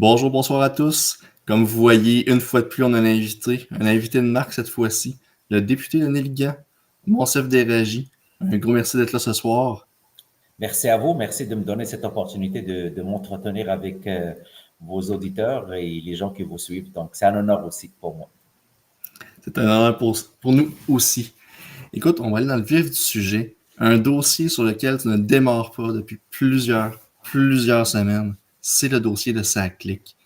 Bonjour, bonsoir à tous. Comme vous voyez, une fois de plus, on a un invité de marque cette fois-ci, le député de Néligan, Monsef Déragi. Un gros merci d'être là ce soir. Merci à vous, merci de me donner cette opportunité de m'entretenir avec vos auditeurs et les gens qui vous suivent. Donc, c'est un honneur aussi pour moi. C'est un honneur pour nous aussi. Écoute, on va aller dans le vif du sujet. Un dossier sur lequel tu ne démarres pas depuis plusieurs semaines. C'est le dossier de SACLIC.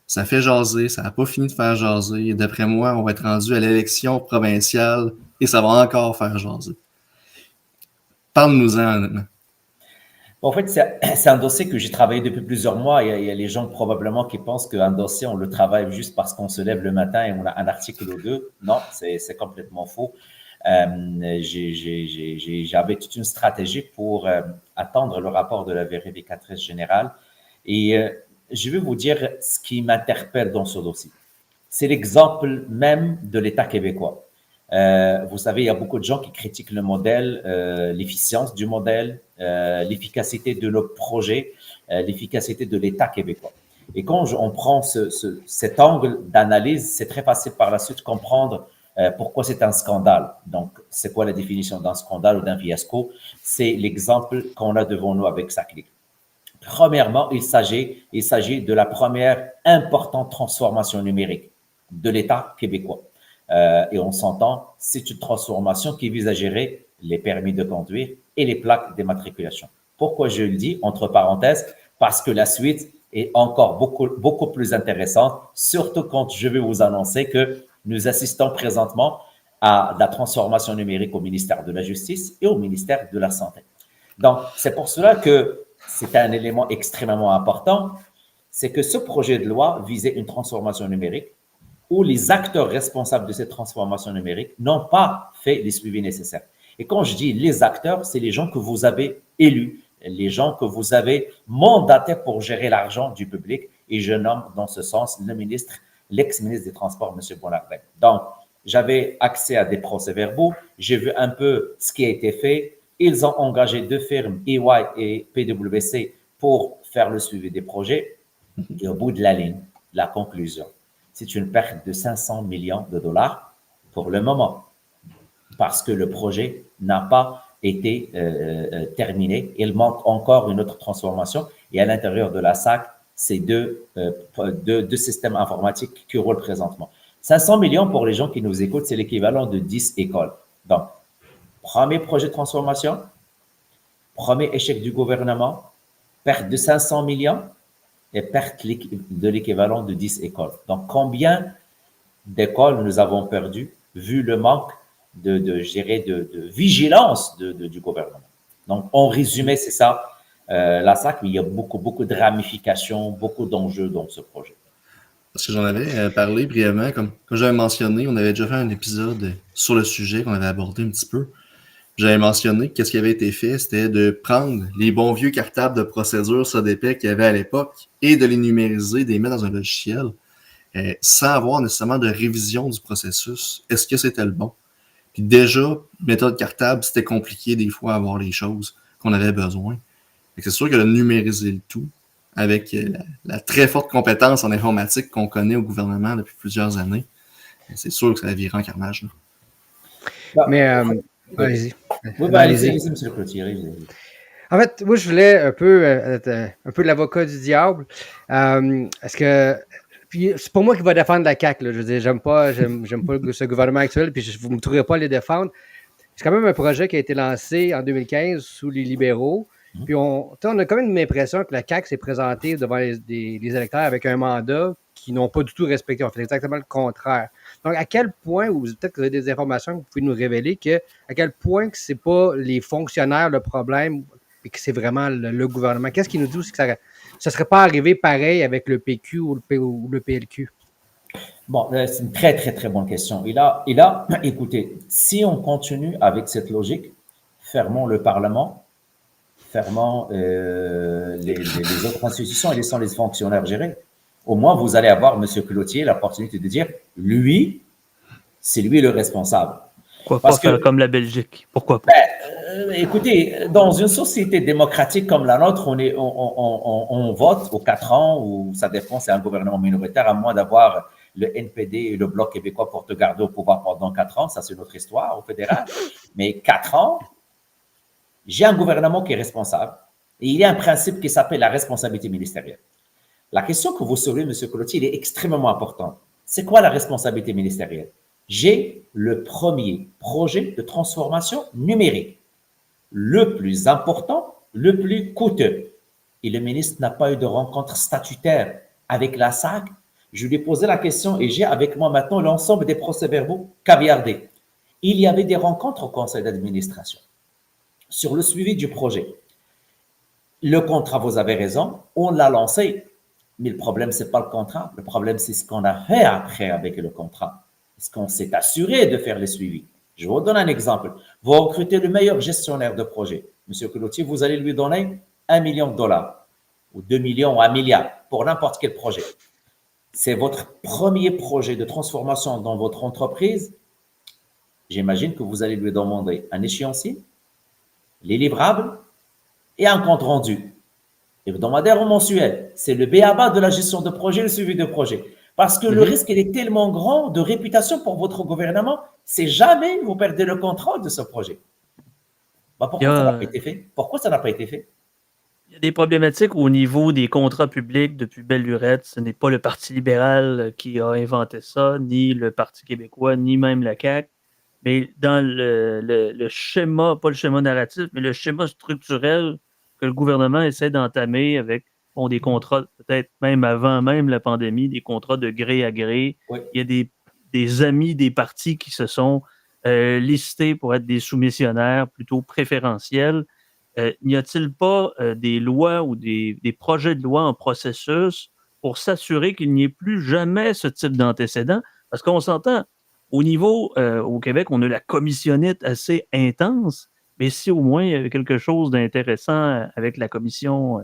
Ça fait jaser, ça n'a pas fini de faire jaser. Et d'après moi, on va être rendu à l'élection provinciale et ça va encore faire jaser. Parle-nous-en, honnêtement. En fait, c'est un dossier que j'ai travaillé depuis plusieurs mois. Il y a les gens probablement qui pensent qu'un dossier, on le travaille juste parce qu'on se lève le matin et on a un article ou deux. Non, c'est complètement faux. J'avais toute une stratégie pour attendre le rapport de la vérificatrice générale. Et je vais vous dire ce qui m'interpelle dans ce dossier. C'est l'exemple même de l'État québécois. Vous savez, il y a beaucoup de gens qui critiquent le modèle, l'efficience du modèle, l'efficacité de nos projets, l'efficacité de l'État québécois. Et quand on prend cet angle d'analyse, c'est très facile par la suite de comprendre pourquoi c'est un scandale. Donc, c'est quoi la définition d'un scandale ou d'un fiasco? C'est l'exemple qu'on a devant nous avec SACLIC. Premièrement, il s'agit de la première importante transformation numérique de l'État québécois. Et on s'entend, c'est une transformation qui vise à gérer les permis de conduire et les plaques d'immatriculation. Pourquoi je le dis, entre parenthèses? Parce que la suite est encore beaucoup plus intéressante, surtout quand je vais vous annoncer que nous assistons présentement à la transformation numérique au ministère de la Justice et au ministère de la Santé. Donc, c'est pour cela que c'est un élément extrêmement important, c'est que ce projet de loi visait une transformation numérique où les acteurs responsables de cette transformation numérique n'ont pas fait les suivis nécessaires. Et quand je dis les acteurs, c'est les gens que vous avez élus, les gens que vous avez mandatés pour gérer l'argent du public. Et je nomme dans ce sens le ministre, l'ex-ministre des Transports, M. Bonardin. Donc, j'avais accès à des procès-verbaux, j'ai vu un peu ce qui a été fait. Ils ont engagé deux firmes, EY et PwC, pour faire le suivi des projets. Et au bout de la ligne, la conclusion, c'est une perte de 500 millions de dollars pour le moment, parce que le projet n'a pas été terminé. Il manque encore une autre transformation. Et à l'intérieur de la SAC, c'est deux systèmes informatiques qui roulent présentement. 500 millions pour les gens qui nous écoutent, c'est l'équivalent de 10 écoles. Donc, premier projet de transformation, premier échec du gouvernement, perte de 500 millions et perte de l'équivalent de 10 écoles. Donc, combien d'écoles nous avons perdu vu le manque de vigilance du gouvernement? Donc, en résumé, c'est ça, la SAC, mais il y a beaucoup de ramifications, beaucoup d'enjeux dans ce projet. Parce que j'en avais parlé brièvement, comme j'avais mentionné, on avait déjà fait un épisode sur le sujet qu'on avait abordé un petit peu. J'avais mentionné que ce qui avait été fait, c'était de prendre les bons vieux cartables de procédure SODEPE qu'il y avait à l'époque et de les numériser, de les mettre dans un logiciel sans avoir nécessairement de révision du processus. Est-ce que c'était le bon? Puis déjà, méthode cartable, c'était compliqué des fois à avoir les choses qu'on avait besoin. C'est sûr que de numériser le tout, avec la très forte compétence en informatique qu'on connaît au gouvernement depuis plusieurs années, c'est sûr que ça va virer en carnage. Mais, allez-y. Oui, allez-y, M. Cloutier. En fait, moi, je voulais un peu être l'avocat du diable. Est-ce que... Puis c'est pour moi qui va défendre la CAQ. Là. Je veux dire, j'aime pas ce gouvernement actuel, puis vous ne me trouverez pas à les défendre. C'est quand même un projet qui a été lancé en 2015 sous les libéraux. Puis on a quand même l'impression que la CAQ s'est présentée devant les électeurs avec un mandat qu'ils n'ont pas du tout respecté. On fait exactement le contraire. Donc, à quel point, ou peut-être que vous avez des informations que vous pouvez nous révéler, à quel point que c'est pas les fonctionnaires le problème et que c'est vraiment le gouvernement. Qu'est-ce qui nous dit aussi que ça ne serait pas arrivé pareil avec le PQ ou le PLQ? Bon, c'est une très, très, très bonne question. Écoutez, si on continue avec cette logique, fermons le Parlement, fermons les autres institutions et laissons les fonctionnaires gérer. Au moins, vous allez avoir, M. Cloutier, l'opportunité de dire, lui, c'est lui le responsable. Pourquoi pas faire comme la Belgique? Pourquoi pas? Écoutez, dans une société démocratique comme la nôtre, on vote aux 4 ans, ou ça dépend, c'est un gouvernement minoritaire, à moins d'avoir le NPD et le Bloc québécois pour te garder au pouvoir pendant 4 ans. Ça, c'est notre histoire au fédéral. Mais 4 ans, j'ai un gouvernement qui est responsable. Et il y a un principe qui s'appelle la responsabilité ministérielle. La question que vous soulevez, M. Cloutier, elle est extrêmement importante. C'est quoi la responsabilité ministérielle? J'ai le premier projet de transformation numérique, le plus important, le plus coûteux. Et le ministre n'a pas eu de rencontre statutaire avec la SAC. Je lui ai posé la question et j'ai avec moi maintenant l'ensemble des procès-verbaux caviardés. Il y avait des rencontres au conseil d'administration sur le suivi du projet. Le contrat, vous avez raison, on l'a lancé. Mais le problème, ce n'est pas le contrat. Le problème, c'est ce qu'on a fait après avec le contrat. Est-ce qu'on s'est assuré de faire le suivi? Je vous donne un exemple. Vous recrutez le meilleur gestionnaire de projet. Monsieur Cloutier, vous allez lui donner $1 million ou 2 millions ou 1 milliard pour n'importe quel projet. C'est votre premier projet de transformation dans votre entreprise. J'imagine que vous allez lui demander un échéancier, les livrables et un compte rendu. Hebdomadaire ou mensuel. C'est le b.a.-ba de la gestion de projet, le suivi de projet. Parce que le risque, il est tellement grand de réputation pour votre gouvernement, c'est jamais vous perdez le contrôle de ce projet. Pourquoi ça n'a pas été fait? Pourquoi ça n'a pas été fait? Il y a des problématiques au niveau des contrats publics depuis belle lurette. Ce n'est pas le Parti libéral qui a inventé ça, ni le Parti québécois, ni même la CAQ. Mais dans le schéma, pas le schéma narratif, mais le schéma structurel que le gouvernement essaie d'entamer avec des contrats, peut-être même avant même la pandémie, des contrats de gré à gré. Oui. Il y a des amis des partis qui se sont listés pour être des soumissionnaires plutôt préférentiels. N'y a-t-il pas des lois ou des projets de loi en processus pour s'assurer qu'il n'y ait plus jamais ce type d'antécédent? Parce qu'on s'entend, au niveau, au Québec, on a la commissionnite assez intense, mais si au moins il y avait quelque chose d'intéressant avec la commission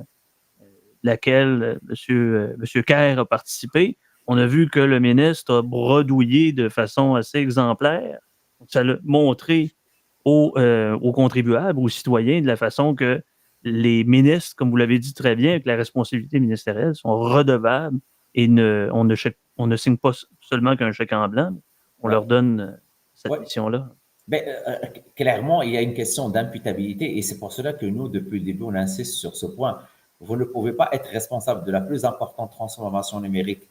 laquelle M. Kerr a participé, on a vu que le ministre a bredouillé de façon assez exemplaire. Ça l'a montré aux contribuables, aux citoyens, de la façon que les ministres, comme vous l'avez dit très bien, avec la responsabilité ministérielle, sont redevables et on ne signe pas seulement qu'un chèque en blanc, mais on leur donne cette mission-là. Clairement, il y a une question d'imputabilité et c'est pour cela que nous, depuis le début, on insiste sur ce point. Vous ne pouvez pas être responsable de la plus importante transformation numérique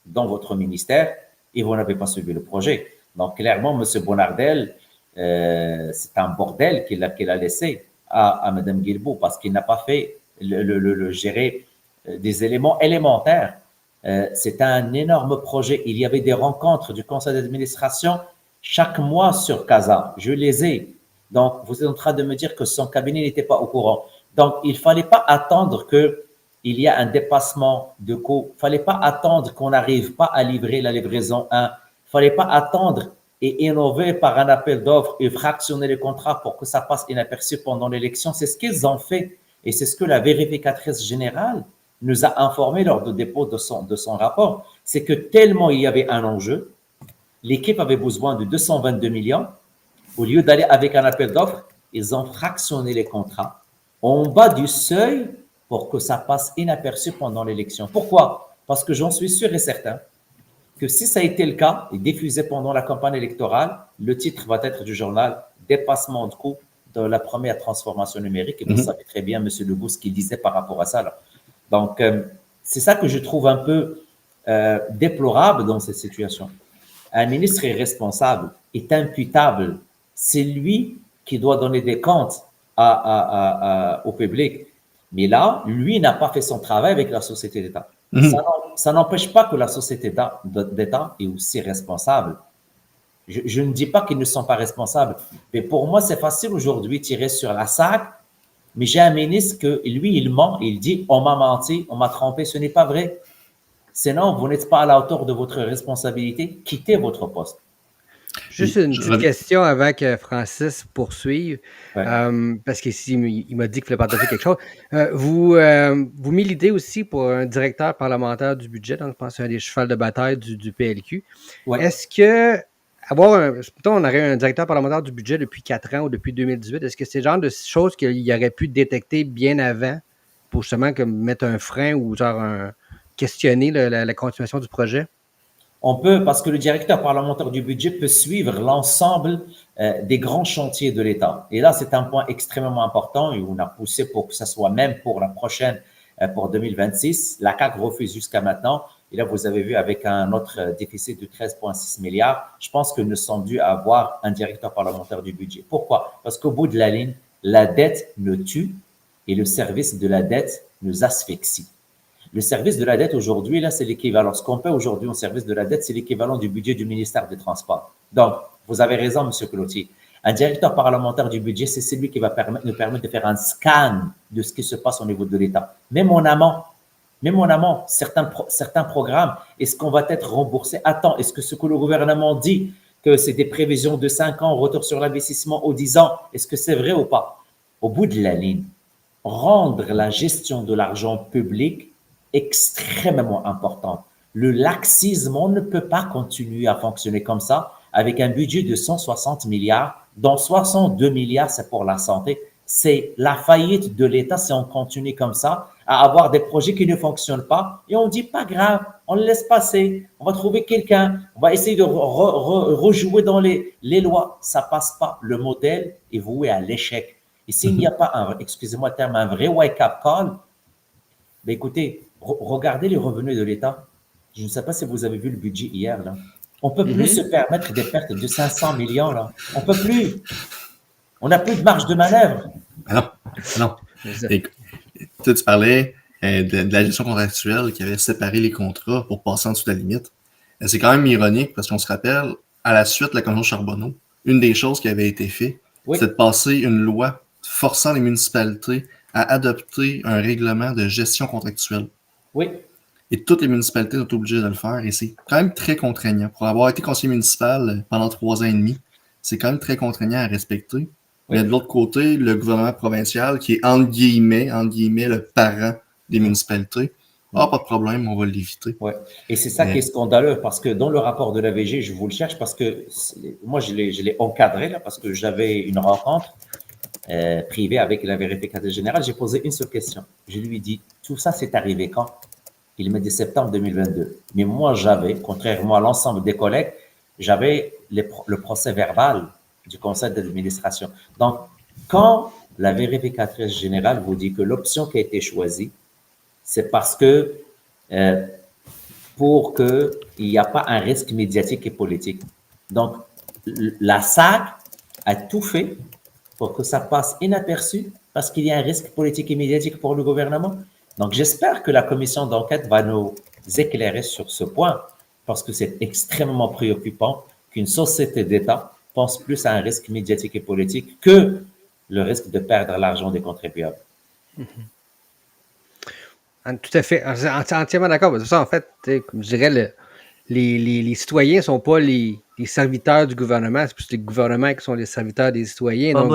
dans votre ministère et vous n'avez pas suivi le projet. Donc, clairement, M. Bonnardel, c'est un bordel qu'il a laissé à Mme Guilbeault parce qu'il n'a pas fait le gérer des éléments élémentaires. C'est un énorme projet. Il y avait des rencontres du conseil d'administration chaque mois sur CASA. Je les ai. Donc, vous êtes en train de me dire que son cabinet n'était pas au courant. Donc, il ne fallait pas attendre qu'il y ait un dépassement de coût. Il ne fallait pas attendre qu'on n'arrive pas à livrer la livraison 1. Il ne fallait pas attendre et innover par un appel d'offres et fractionner les contrats pour que ça passe inaperçu pendant l'élection. C'est ce qu'ils ont fait et c'est ce que la vérificatrice générale nous a informé lors du dépôt de son rapport. C'est que tellement il y avait un enjeu, l'équipe avait besoin de 222 millions. Au lieu d'aller avec un appel d'offres, ils ont fractionné les contrats en bas du seuil pour que ça passe inaperçu pendant l'élection. Pourquoi? Parce que j'en suis sûr et certain que si ça a été le cas et diffusé pendant la campagne électorale, le titre va être du journal « Dépassement de coût de la première transformation numérique ». Et vous savez très bien, M. Legault, ce qu'il disait par rapport à ça. Là. Donc, c'est ça que je trouve un peu déplorable dans cette situation. Un ministre est responsable, est imputable. C'est lui qui doit donner des comptes au public. Mais là, lui n'a pas fait son travail avec la société d'État. Ça n'empêche pas que la société d'État est aussi responsable. Je ne dis pas qu'ils ne sont pas responsables, mais pour moi, c'est facile aujourd'hui de tirer sur la SAC, mais j'ai un ministre que lui, il ment, il dit « on m'a menti, on m'a trompé », ce n'est pas vrai. Sinon, vous n'êtes pas à la hauteur de votre responsabilité, quittez votre poste. Juste une petite question avant que Francis poursuive, parce qu'il m'a dit qu'il voulait partager quelque chose. Vous militez aussi pour un directeur parlementaire du budget, donc je pense que c'est un des chevals de bataille du PLQ. Ouais. Est-ce que, mettons, on aurait un directeur parlementaire du budget depuis 4 ans ou depuis 2018. Est-ce que c'est le genre de choses qu'il aurait pu détecter bien avant pour justement comme mettre un frein ou questionner la continuation du projet? On peut, parce que le directeur parlementaire du budget peut suivre l'ensemble des grands chantiers de l'État. Et là, c'est un point extrêmement important et on a poussé pour que ça soit même pour la prochaine, pour 2026. La CAQ refuse jusqu'à maintenant. Et là, vous avez vu avec un autre déficit de 13,6 milliards, je pense que nous sommes dû avoir un directeur parlementaire du budget. Pourquoi? Parce qu'au bout de la ligne, la dette nous tue et le service de la dette nous asphyxie. Le service de la dette aujourd'hui, là, c'est l'équivalent. Ce qu'on paie aujourd'hui au service de la dette, c'est l'équivalent du budget du ministère des Transports. Donc, vous avez raison, M. Cloutier. Un directeur parlementaire du budget, c'est celui qui va nous permettre de faire un scan de ce qui se passe au niveau de l'État. Même en amont, certains programmes, est-ce qu'on va être remboursé à temps? Est-ce que ce que le gouvernement dit, que c'est des prévisions de 5 ans, retour sur l'investissement aux 10 ans, est-ce que c'est vrai ou pas? Au bout de la ligne, rendre la gestion de l'argent public extrêmement importante. Le laxisme, on ne peut pas continuer à fonctionner comme ça avec un budget de 160 milliards, dont 62 milliards, c'est pour la santé. C'est la faillite de l'État si on continue comme ça à avoir des projets qui ne fonctionnent pas et on dit pas grave, on le laisse passer, on va trouver quelqu'un, on va essayer de rejouer dans les lois. Ça passe pas. Le modèle est voué à l'échec. Et s'il n'y a pas excusez-moi le terme, un vrai wake-up call, ben écoutez, regardez les revenus de l'État. Je ne sais pas si vous avez vu le budget hier, là. On ne peut plus se permettre des pertes de 500 millions, là. On ne peut plus. On n'a plus de marge de manœuvre. Non. Et, tu parlais de la gestion contractuelle qui avait séparé les contrats pour passer en dessous de la limite. C'est quand même ironique parce qu'on se rappelle, à la suite de la commission Charbonneau, une des choses qui avait été faite, c'est de passer une loi forçant les municipalités à adopter un règlement de gestion contractuelle. Oui. Et toutes les municipalités sont obligées de le faire. Et c'est quand même très contraignant. Pour avoir été conseiller municipal pendant 3 ans et demi, c'est quand même très contraignant à respecter. Oui. Mais de l'autre côté, le gouvernement provincial, qui est entre guillemets, le parent des municipalités, pas de problème, on va l'éviter. Oui. Et c'est ça qui est scandaleux, parce que dans le rapport de l'AVG, je vous le cherche, parce que moi, je l'ai encadré, là, parce que j'avais une rencontre privée avec la vérificatrice générale. J'ai posé une seule question. Je lui ai dit, tout ça, c'est arrivé quand? Il m'a dit septembre 2022. Mais moi, contrairement à l'ensemble des collègues, j'avais le procès verbal du conseil d'administration. Donc, quand la vérificatrice générale vous dit que l'option qui a été choisie, c'est parce que pour qu'il n'y a pas un risque médiatique et politique. Donc, la SAC a tout fait pour que ça passe inaperçu parce qu'il y a un risque politique et médiatique pour le gouvernement. Donc, j'espère que la commission d'enquête va nous éclairer sur ce point parce que c'est extrêmement préoccupant qu'une société d'État pense plus à un risque médiatique et politique que le risque de perdre l'argent des contribuables. Tout à fait. Entièrement d'accord. De toute façon, en fait, comme je dirais, les citoyens ne sont pas les serviteurs du gouvernement, c'est plus les gouvernements qui sont les serviteurs des citoyens. Donc,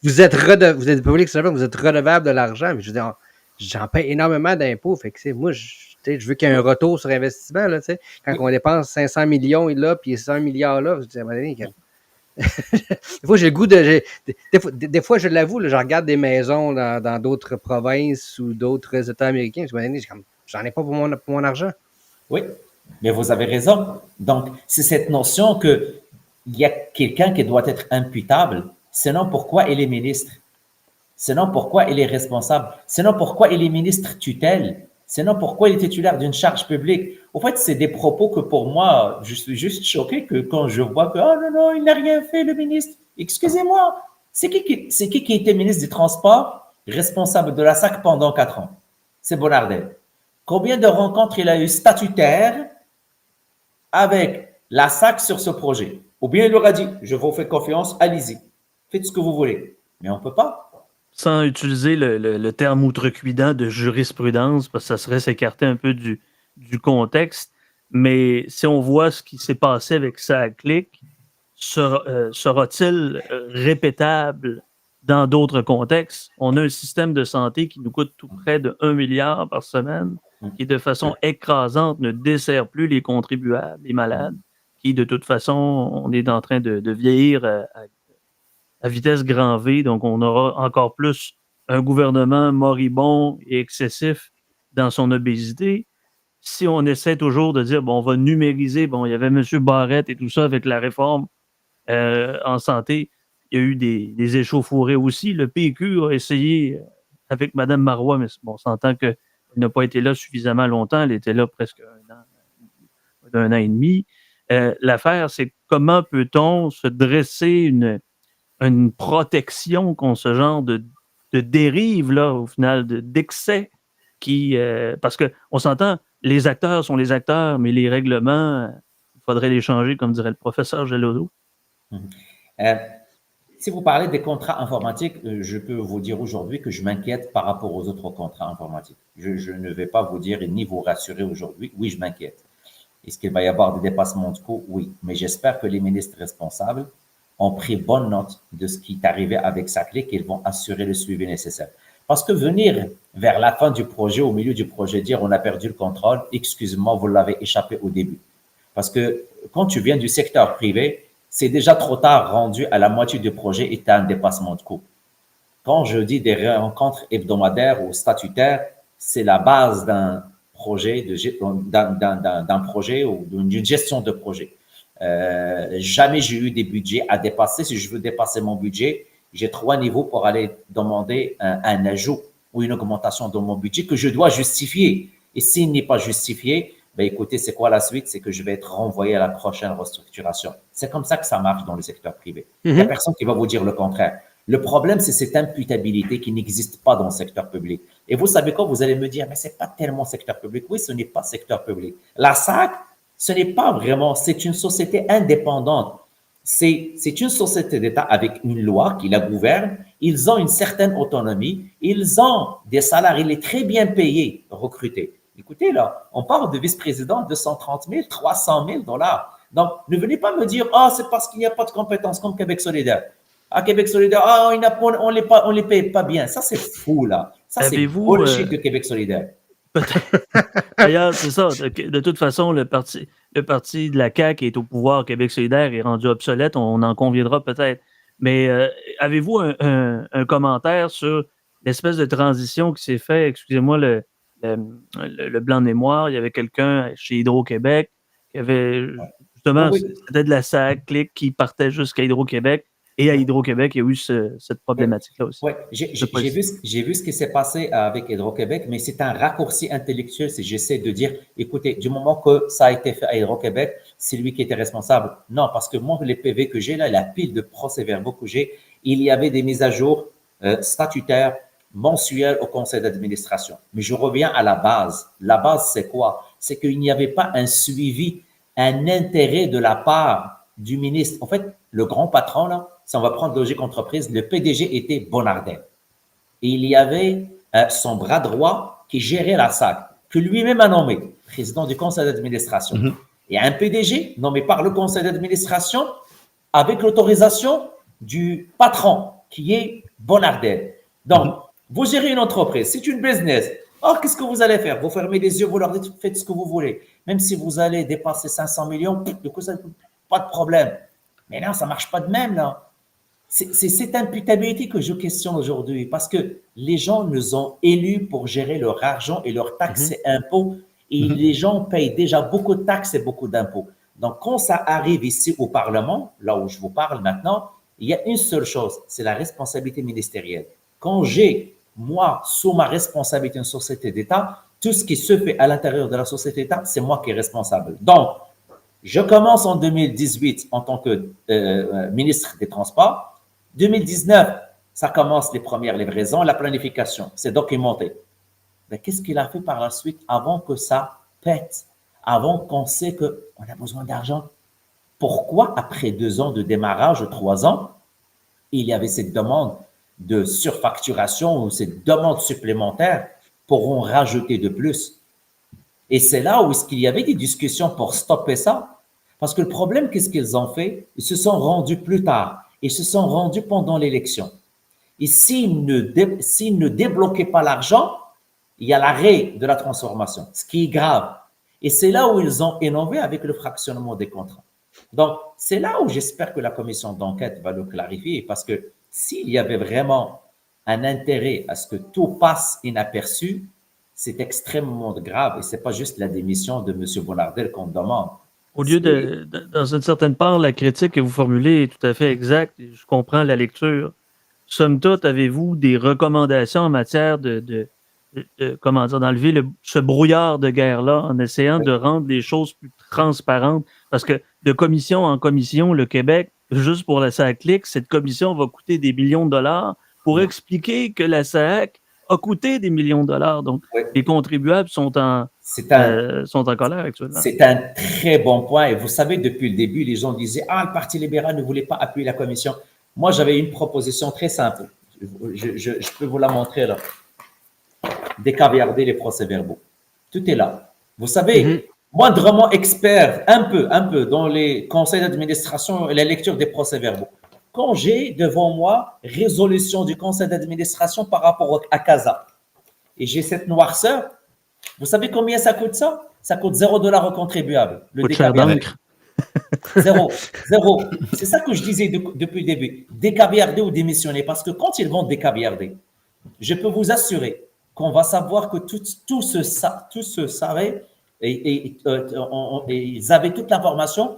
vous êtes public servant, vous êtes redevable de l'argent. Mais je veux dire, j'en paie énormément d'impôts. Fait que, moi, je veux qu'il y ait un retour sur investissement. Là, quand on dépense 500 millions là, puis 100 milliards là, je dis, à un moment donné, des fois, j'ai le goût de. Des fois, je l'avoue, là, je regarde des maisons dans d'autres provinces ou d'autres États américains. Je me dis, j'en ai pas pour mon argent. Oui, mais vous avez raison. Donc, c'est cette notion qu'il y a quelqu'un qui doit être imputable. Sinon, pourquoi il est ministre? Sinon, pourquoi il est responsable? Sinon, pourquoi il est ministre tutelle? Sinon, pourquoi il est titulaire d'une charge publique? Au fait, c'est des propos que pour moi, je suis juste choqué que quand je vois que, oh non, il n'a rien fait, le ministre. Excusez-moi, c'est qui était ministre des Transports, responsable de la SAC pendant 4 ans? C'est Bonardel. Combien de rencontres il a eu statutaires avec la SAC sur ce projet? Ou bien il leur a dit, je vous fais confiance, allez-y, faites ce que vous voulez. Mais on ne peut pas. Sans utiliser le terme outrecuidant de jurisprudence, parce que ça serait s'écarter un peu du contexte, mais si on voit ce qui s'est passé avec SACLIC, sera-t-il répétable dans d'autres contextes? On a un système de santé qui nous coûte tout près de 1 milliard par semaine, qui de façon écrasante ne dessert plus les contribuables, les malades. qui, de toute façon, on est en train de vieillir à vitesse grand V, donc on aura encore plus un gouvernement moribond et excessif dans son obésité. Si on essaie toujours de dire, bon, on va numériser, bon, il y avait M. Barrette et tout ça avec la réforme en santé, il y a eu des échauffourées aussi. Le PQ a essayé avec Mme Marois, mais bon, on s'entend qu'elle n'a pas été là suffisamment longtemps, elle était là presque un an et demi. L'affaire, c'est comment peut-on se dresser une protection contre ce genre de dérive, là, au final, d'excès parce qu'on s'entend, les acteurs sont les acteurs, mais les règlements, il faudrait les changer, comme dirait le professeur Gelado. Si vous parlez des contrats informatiques, je peux vous dire aujourd'hui que je m'inquiète par rapport aux autres contrats informatiques. Je ne vais pas vous dire ni vous rassurer aujourd'hui. Oui, je m'inquiète. Est-ce qu'il va y avoir des dépassements de coûts? Oui. Mais j'espère que les ministres responsables ont pris bonne note de ce qui est arrivé avec Saclay, qu'ils vont assurer le suivi nécessaire. Parce que venir vers la fin du projet, au milieu du projet, dire on a perdu le contrôle, excusez-moi, vous l'avez échappé au début. Parce que quand tu viens du secteur privé, c'est déjà trop tard rendu à la moitié du projet et tu as un dépassement de coût. Quand je dis des rencontres hebdomadaires ou statutaires, c'est la base d'un projet, d'un projet ou d'une gestion de projet. Jamais j'ai eu des budgets à dépasser. Si je veux dépasser mon budget, j'ai 3 niveaux pour aller demander un ajout ou une augmentation de mon budget que je dois justifier. Et s'il n'est pas justifié, ben écoutez, c'est quoi la suite? C'est que je vais être renvoyé à la prochaine restructuration. C'est comme ça que ça marche dans le secteur privé. Il n'y a personne qui va vous dire le contraire. Le problème, c'est cette imputabilité qui n'existe pas dans le secteur public. Et vous savez quoi? Vous allez me dire, mais c'est pas tellement secteur public. Oui, ce n'est pas secteur public. La SAC, ce n'est pas vraiment, c'est une société indépendante. C'est une société d'État avec une loi qui la gouverne. Ils ont une certaine autonomie. Ils ont des salariés très bien payés, recrutés. Écoutez, là, on parle de vice-président de 230 000, 300 000 $. Donc, ne venez pas me dire, ah, c'est parce qu'il n'y a pas de compétences comme Québec solidaire. À Québec solidaire, ah, on les paye pas bien. Ça, c'est fou, là. Ça, c'est bullshit de Québec solidaire. D'ailleurs, c'est ça. De toute façon, le parti de la CAQ est au pouvoir, Québec solidaire est rendu obsolète. On en conviendra peut-être. Mais avez-vous un commentaire sur l'espèce de transition qui s'est fait? Excusez-moi le blanc de mémoire. Il y avait quelqu'un chez Hydro-Québec qui avait justement, c'était de la SAC, Clic, qui partait jusqu'à Hydro-Québec. Et à Hydro-Québec, il y a eu cette problématique-là aussi. Oui, j'ai vu ce qui s'est passé avec Hydro-Québec, mais c'est un raccourci intellectuel si j'essaie de dire, écoutez, du moment que ça a été fait à Hydro-Québec, c'est lui qui était responsable. Non, parce que moi, les PV que j'ai là, la pile de procès-verbaux que j'ai, il y avait des mises à jour statutaires mensuelles au conseil d'administration. Mais je reviens à la base. La base, c'est quoi? C'est qu'il n'y avait pas un suivi, un intérêt de la part du ministre. En fait, le grand patron, là, si on va prendre Logique Entreprise, le PDG était Bonnardel. Et il y avait son bras droit qui gérait la SAC, que lui-même a nommé président du conseil d'administration. Et un PDG nommé par le conseil d'administration avec l'autorisation du patron, qui est Bonnardel. Donc, vous gérez une entreprise, c'est une business. Oh, qu'est-ce que vous allez faire? Vous fermez les yeux, vous leur dites, faites ce que vous voulez. Même si vous allez dépasser 500 millions, du coup, ça pas de problème. Mais non, ça ne marche pas de même, là. C'est cette imputabilité que je questionne aujourd'hui parce que les gens nous ont élus pour gérer leur argent et leurs taxes et impôts et les gens payent déjà beaucoup de taxes et beaucoup d'impôts. Donc, quand ça arrive ici au Parlement, là où je vous parle maintenant, il y a une seule chose, c'est la responsabilité ministérielle. Quand j'ai, moi, sous ma responsabilité une société d'État, tout ce qui se fait à l'intérieur de la société d'État, c'est moi qui est responsable. Donc, je commence en 2018 en tant que ministre des Transports. 2019, ça commence les premières livraisons, la planification, c'est documenté. Mais qu'est-ce qu'il a fait par la suite avant que ça pète, avant qu'on sait qu'on a besoin d'argent? Pourquoi, après 2 ans de démarrage, 3 ans, il y avait cette demande de surfacturation ou cette demande supplémentaire pour en rajouter de plus? Et c'est là où est-ce qu'il y avait des discussions pour stopper ça. Parce que le problème, qu'est-ce qu'ils ont fait? Ils se sont rendus plus tard. Ils se sont rendus pendant l'élection. Et s'ils ne débloquaient pas l'argent, il y a l'arrêt de la transformation, ce qui est grave. Et c'est là où ils ont innové avec le fractionnement des contrats. Donc, c'est là où j'espère que la commission d'enquête va le clarifier, parce que s'il y avait vraiment un intérêt à ce que tout passe inaperçu, c'est extrêmement grave et c'est pas juste la démission de M. Bonardel qu'on demande. Au lieu dans une certaine part, la critique que vous formulez est tout à fait exacte. Je comprends la lecture. Somme toute, avez-vous des recommandations en matière comment dire, d'enlever ce brouillard de guerre-là en essayant de rendre les choses plus transparentes? Parce que de commission en commission, le Québec, juste pour la SAC-LIC, cette commission va coûter des millions de dollars pour expliquer que la SAC a coûté des millions de dollars. Donc, les contribuables sont en colère actuellement. C'est un très bon point. Et vous savez, depuis le début, les gens disaient « Ah, le Parti libéral ne voulait pas appuyer la commission. » Moi, j'avais une proposition très simple. Je peux vous la montrer là. Décaviarder les procès-verbaux. Tout est là. Vous savez, moindrement expert, un peu, dans les conseils d'administration et la lecture des procès-verbaux. Quand j'ai devant moi résolution du conseil d'administration par rapport à CASA, et j'ai cette noirceur, vous savez combien ça coûte ça? Ça coûte $0 au contribuable. Le décaviardé. Zéro. C'est ça que je disais depuis le début. Décaviarder ou démissionner. Parce que quand ils vont décaviarder, je peux vous assurer qu'on va savoir que tout se savait et ils avaient toute l'information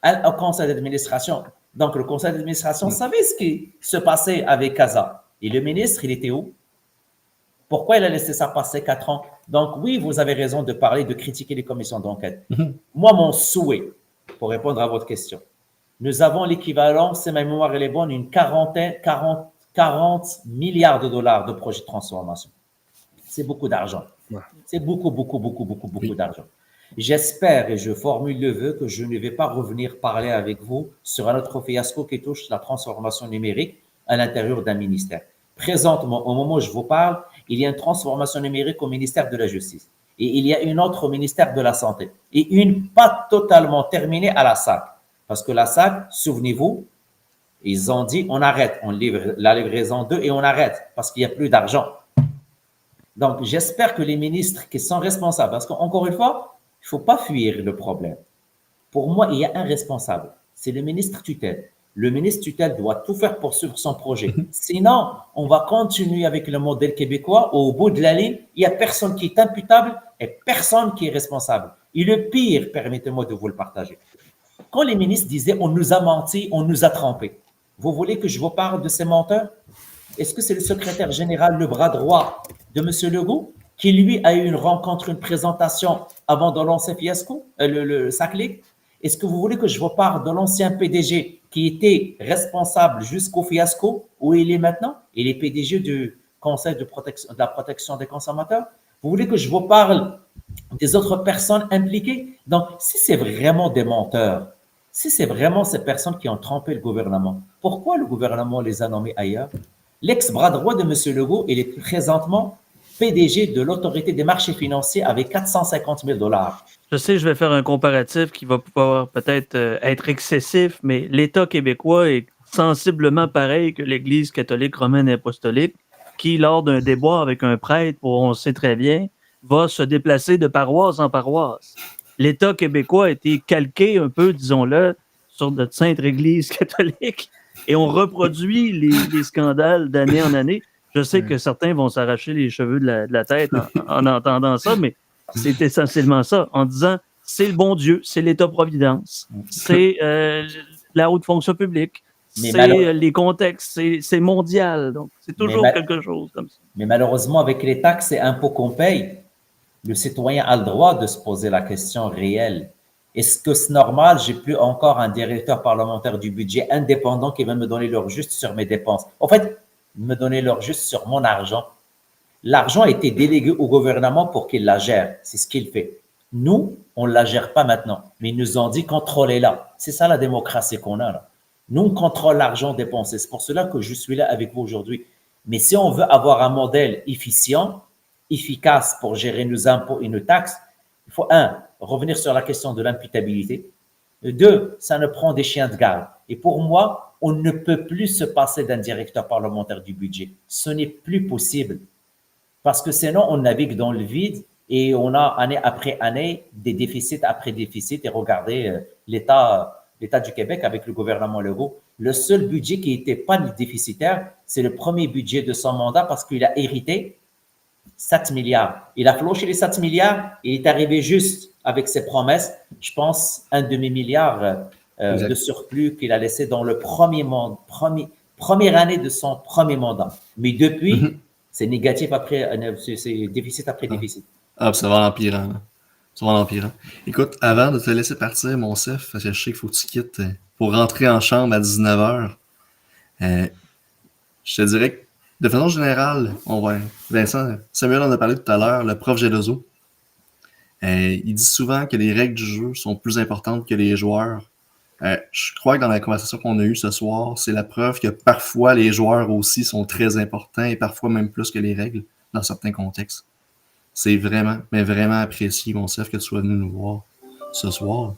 au conseil d'administration. Donc, le conseil d'administration savait ce qui se passait avec CASA. Et le ministre, il était où? Pourquoi il a laissé ça passer 4 ans? Donc, oui, vous avez raison de parler, de critiquer les commissions d'enquête. Moi, mon souhait, pour répondre à votre question, nous avons l'équivalent, si ma mémoire elle est bonne, une 40 milliards de dollars de projets de transformation. C'est beaucoup d'argent. C'est beaucoup d'argent. J'espère et je formule le vœu que je ne vais pas revenir parler avec vous sur un autre fiasco qui touche la transformation numérique à l'intérieur d'un ministère. Présentement, au moment où je vous parle, il y a une transformation numérique au ministère de la Justice et il y a une autre au ministère de la Santé et une pas totalement terminée à la SAC. Parce que la SAC, souvenez-vous, ils ont dit on arrête, on livre la livraison 2 et on arrête parce qu'il n'y a plus d'argent. Donc, j'espère que les ministres qui sont responsables, parce qu'encore une fois, il ne faut pas fuir le problème. Pour moi, il y a un responsable, c'est le ministre tutelle. Le ministre tutelle doit tout faire pour suivre son projet. Sinon, on va continuer avec le modèle québécois. Au bout de la ligne, il n'y a personne qui est imputable et personne qui est responsable. Et le pire, permettez-moi de vous le partager. Quand les ministres disaient « on nous a menti, on nous a trompés », vous voulez que je vous parle de ces menteurs? Est-ce que c'est le secrétaire général, le bras droit de M. Legault, qui lui a eu une rencontre, une présentation avant de lancer fiasco, le SAC-LIC? Est-ce que vous voulez que je vous parle de l'ancien PDG qui était responsable jusqu'au fiasco, où il est maintenant? Il est PDG du Conseil de la protection des consommateurs. Vous voulez que je vous parle des autres personnes impliquées? Donc, si c'est vraiment des menteurs, si c'est vraiment ces personnes qui ont trompé le gouvernement, pourquoi le gouvernement les a nommés ailleurs? L'ex-bras droit de M. Legault, il est présentement PDG de l'autorité des marchés financiers avec 450 000 $. Je sais, je vais faire un comparatif qui va pouvoir peut-être être excessif, mais l'État québécois est sensiblement pareil que l'Église catholique romaine et apostolique, qui, lors d'un débat avec un prêtre, on sait très bien, va se déplacer de paroisse en paroisse. L'État québécois a été calqué un peu, disons-le, sur notre sainte Église catholique, et on reproduit les scandales d'année en année. Je sais que certains vont s'arracher les cheveux de la tête en entendant ça, mais c'est essentiellement ça, en disant c'est le bon Dieu, c'est l'État-providence, c'est la haute fonction publique, c'est les contextes, c'est mondial, donc c'est toujours quelque chose comme ça. Mais malheureusement, avec les taxes et impôts qu'on paye, le citoyen a le droit de se poser la question réelle. Est-ce que c'est normal, j'ai plus encore un directeur parlementaire du budget indépendant qui va me donner l'heure juste sur mes dépenses? En fait, me donner l'heure juste sur mon argent. L'argent a été délégué au gouvernement pour qu'il la gère. C'est ce qu'il fait. Nous, on ne la gère pas maintenant, mais ils nous ont dit contrôlez-la. C'est ça la démocratie qu'on a là. Nous, on contrôle l'argent dépensé. C'est pour cela que je suis là avec vous aujourd'hui. Mais si on veut avoir un modèle efficient, efficace pour gérer nos impôts et nos taxes, il faut, 1, revenir sur la question de l'imputabilité. 2, ça ne prend des chiens de garde. Et pour moi, on ne peut plus se passer d'un directeur parlementaire du budget. Ce n'est plus possible. Parce que sinon, on navigue dans le vide et on a année après année des déficits après déficits. Et regardez l'état l'État du Québec avec le gouvernement Legault, le seul budget qui n'était pas déficitaire, c'est le premier budget de son mandat parce qu'il a hérité 7 milliards. Il a floché les 7 milliards et il est arrivé juste avec ses promesses, je pense, un demi-milliard de surplus qu'il a laissé dans le première année de son premier mandat. Mais depuis, c'est négatif après, c'est déficit après déficit. Ah, puis ça va en empirant. Là. Ça va en empirant. Écoute, avant de te laisser partir, mon chef, parce que je sais qu'il faut que tu quittes pour rentrer en chambre à 19h, je te dirais que, de façon générale, Vincent, Samuel en a parlé tout à l'heure, le prof Geloso, il dit souvent que les règles du jeu sont plus importantes que les joueurs. Je crois que dans la conversation qu'on a eue ce soir, c'est la preuve que parfois les joueurs aussi sont très importants et parfois même plus que les règles dans certains contextes. C'est vraiment, mais vraiment apprécié, mon chef, que tu sois venu nous voir ce soir.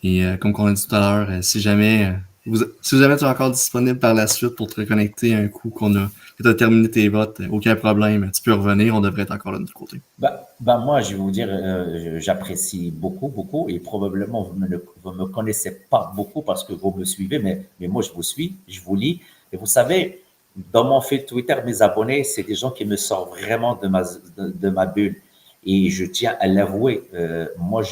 Et comme on a dit tout à l'heure, si jamais tu es encore disponible par la suite pour te reconnecter un coup que tu as terminé tes votes, aucun problème, tu peux revenir, on devrait être encore là de notre côté. Moi, je vais vous dire, j'apprécie beaucoup, et probablement vous me connaissez pas beaucoup parce que vous me suivez, mais moi je vous suis, je vous lis, et vous savez, dans mon fil Twitter, mes abonnés, c'est des gens qui me sortent vraiment de ma bulle, et je tiens à l'avouer, moi,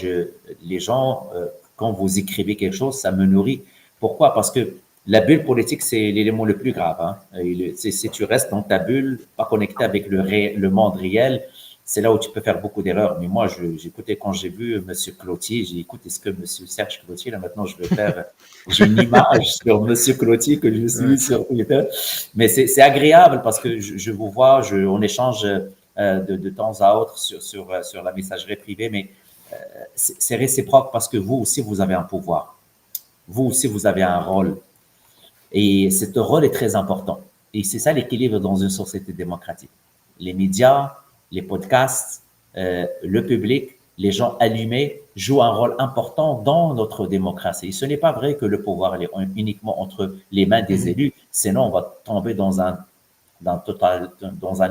les gens, quand vous écrivez quelque chose, ça me nourrit. Pourquoi? Parce que la bulle politique, c'est l'élément le plus grave. Hein. Si tu restes dans ta bulle, pas connecté avec le monde réel, c'est là où tu peux faire beaucoup d'erreurs. Mais moi, j'écoutais quand j'ai vu M. Cloutier, j'ai dit, écoute, est-ce que M. Serge Cloutier, là maintenant, j'ai une image sur M. Cloutier que je suis sur Twitter. Mais c'est agréable parce que je vous vois, on échange de temps à autre sur la messagerie privée, mais c'est réciproque parce que vous aussi, vous avez un pouvoir. Vous aussi, vous avez un rôle. Et ce rôle est très important. Et c'est ça l'équilibre dans une société démocratique. Les médias, les podcasts, le public, les gens allumés jouent un rôle important dans notre démocratie. Ce n'est pas vrai que le pouvoir est uniquement entre les mains des élus. Sinon, on va tomber dans un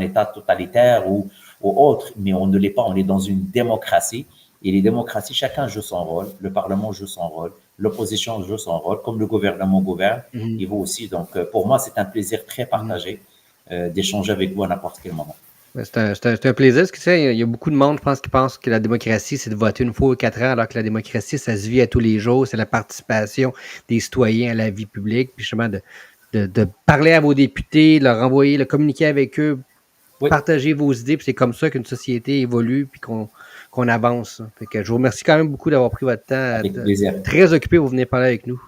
état totalitaire ou autre. Mais on ne l'est pas. On est dans une démocratie. Et les démocraties, chacun joue son rôle. Le Parlement joue son rôle. L'opposition joue son rôle, comme le gouvernement gouverne, et vous aussi. Donc, pour moi, c'est un plaisir très partagé d'échanger avec vous à n'importe quel moment. C'est un plaisir, parce que tu sais, il y a beaucoup de monde, je pense, qui pense que la démocratie, c'est de voter une fois ou 4 ans, alors que la démocratie, ça se vit à tous les jours, c'est la participation des citoyens à la vie publique, puis justement de parler à vos députés, de leur envoyer, de communiquer avec eux, partager vos idées, puis c'est comme ça qu'une société évolue, puis qu'on avance. Fait que je vous remercie quand même beaucoup d'avoir pris votre temps. Avec plaisir. Très occupé pour venir parler avec nous.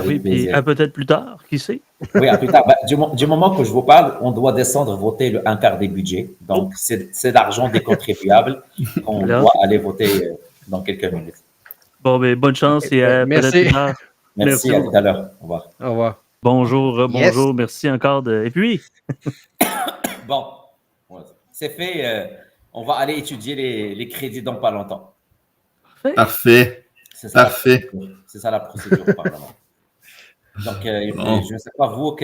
Oui, puis peut-être plus tard, qui sait? Oui, à plus tard. Du moment que je vous parle, on doit descendre voter le 1/4 des budgets. Donc, c'est l'argent des contribuables qu'on doit aller voter dans quelques minutes. Bon, ben, bonne chance et peut-être plus tard. Merci, à tout à l'heure. Au revoir. Au revoir. Bonjour, bonjour, merci encore. Et puis? Bon, c'est fait. On va aller étudier les crédits dans pas longtemps. Parfait. C'est ça la procédure au Parlement. Donc, je ne sais pas vous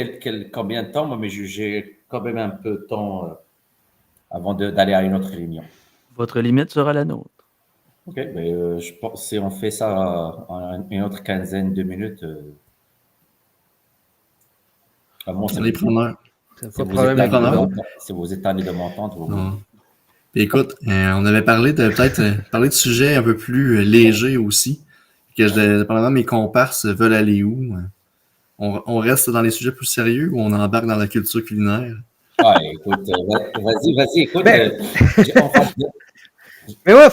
combien de temps, mais j'ai quand même un peu de temps avant d'aller à une autre réunion. Votre limite sera la nôtre. OK, mais je pense si on fait ça en une autre quinzaine de minutes, les preneurs. Si vous êtes allé de m'entendre, écoute, on avait parlé de sujets un peu plus légers aussi. Dépendamment, mes comparses veulent aller où? On reste dans les sujets plus sérieux ou on embarque dans la culture culinaire? Ah, écoute, vas-y, écoute. Mais ouais,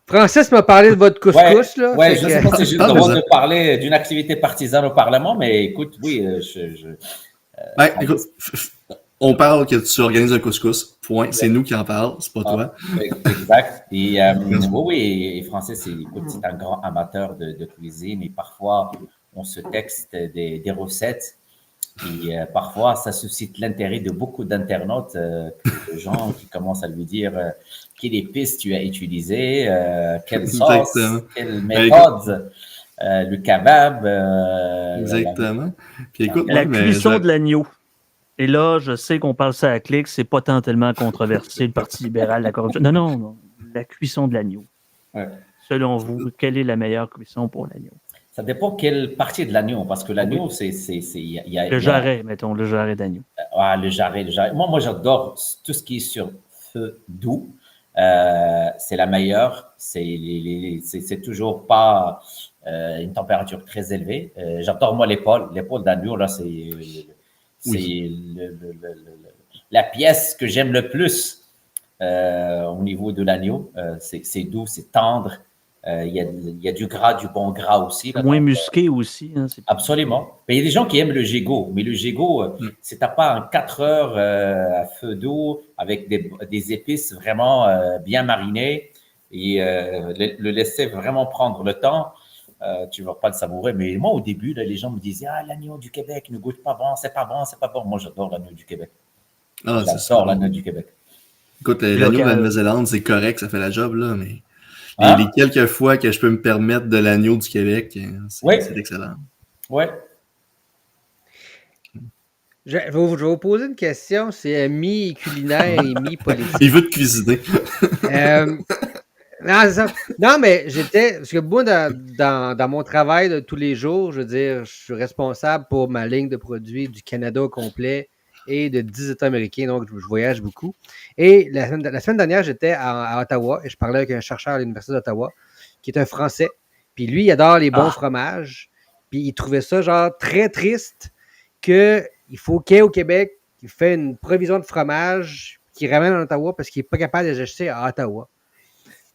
Francis m'a parlé de votre couscous. Là, je ne sais pas si j'ai le droit de parler d'une activité partisane au Parlement, mais écoute, oui, écoute, on parle que tu organises un couscous, point. C'est nous qui en parlons, c'est pas toi. Exact. Et oui, Francis, c'est un grand amateur de cuisine et parfois, on se texte des recettes et parfois, ça suscite l'intérêt de beaucoup d'internautes, de gens qui commencent à lui dire quelle épice tu as utilisé, quelle sauce, quelle méthode, le kebab. Exactement. Puis, écoute, la cuisson de l'agneau. Et là, je sais qu'on parle ça à clic, c'est pas tant tellement controversé, le Parti libéral, la corruption. Non, la cuisson de l'agneau. Ouais. Selon vous, quelle est la meilleure cuisson pour l'agneau? Ça dépend quelle partie de l'agneau, parce que l'agneau, Le jarret, mettons, le jarret d'agneau. Le jarret. Moi, j'adore tout ce qui est sur feu doux. C'est la meilleure. C'est toujours pas une température très élevée. J'adore, moi, l'épaule. L'épaule d'agneau, là, c'est la pièce que j'aime le plus au niveau de l'agneau. C'est doux, c'est tendre. Il y a du gras, du bon gras aussi. Là, moins musqué aussi. Hein, absolument. Mais il y a des gens qui aiment le gigot, mais le gigot, si tu n'as pas un 4 heures à feu doux avec des épices vraiment bien marinées et le laisser vraiment prendre le temps, tu ne vas pas le savourer. Mais moi, au début, là, les gens me disaient « Ah, l'agneau du Québec ne goûte pas bon, c'est pas bon, c'est pas bon. » Moi, j'adore l'agneau du Québec. J'adore l'agneau du Québec. Écoute, l'agneau de la Nouvelle-Zélande, c'est correct, ça fait la job, là, mais Hein? les quelques fois que je peux me permettre de l'agneau du Québec, c'est excellent. Ouais. Je vais vous poser une question, c'est mi-culinaire et mi-politique. Il veut te cuisiner. Non, c'est ça. Non, mais parce que moi, dans mon travail de tous les jours, je veux dire, je suis responsable pour ma ligne de produits du Canada au complet et de 10 États américains, donc je voyage beaucoup. Et la semaine dernière, j'étais à Ottawa et je parlais avec un chercheur à l'Université d'Ottawa qui est un Français. Puis lui, il adore les bons fromages. Puis il trouvait ça genre très triste qu'il faut qu'il y ait au Québec qui fait une provision de fromage qu'il ramène en Ottawa parce qu'il n'est pas capable de les acheter à Ottawa.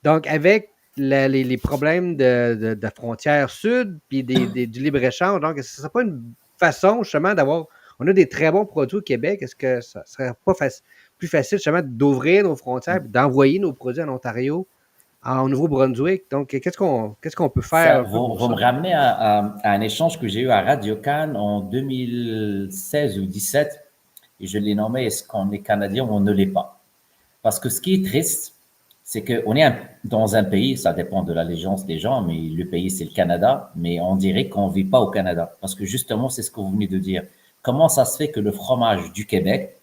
Donc, avec les problèmes de frontière sud puis du libre-échange, donc, est-ce que ce ne serait pas une façon, justement, d'avoir... On a des très bons produits au Québec. Est-ce que ça ne serait pas plus facile, justement, d'ouvrir nos frontières et d'envoyer nos produits en Ontario, en Nouveau-Brunswick? Donc, qu'est-ce qu'on peut faire? Vous me ramenez à un échange que j'ai eu à Radio-Can en 2016 ou 2017, et je l'ai nommé « Est-ce qu'on est Canadien ou on ne l'est pas ?» Parce que ce qui est triste, c'est qu'on est dans un pays, ça dépend de l'allégeance des gens, mais le pays, c'est le Canada, mais on dirait qu'on ne vit pas au Canada. Parce que justement, c'est ce que vous venez de dire. Comment ça se fait que le fromage du Québec,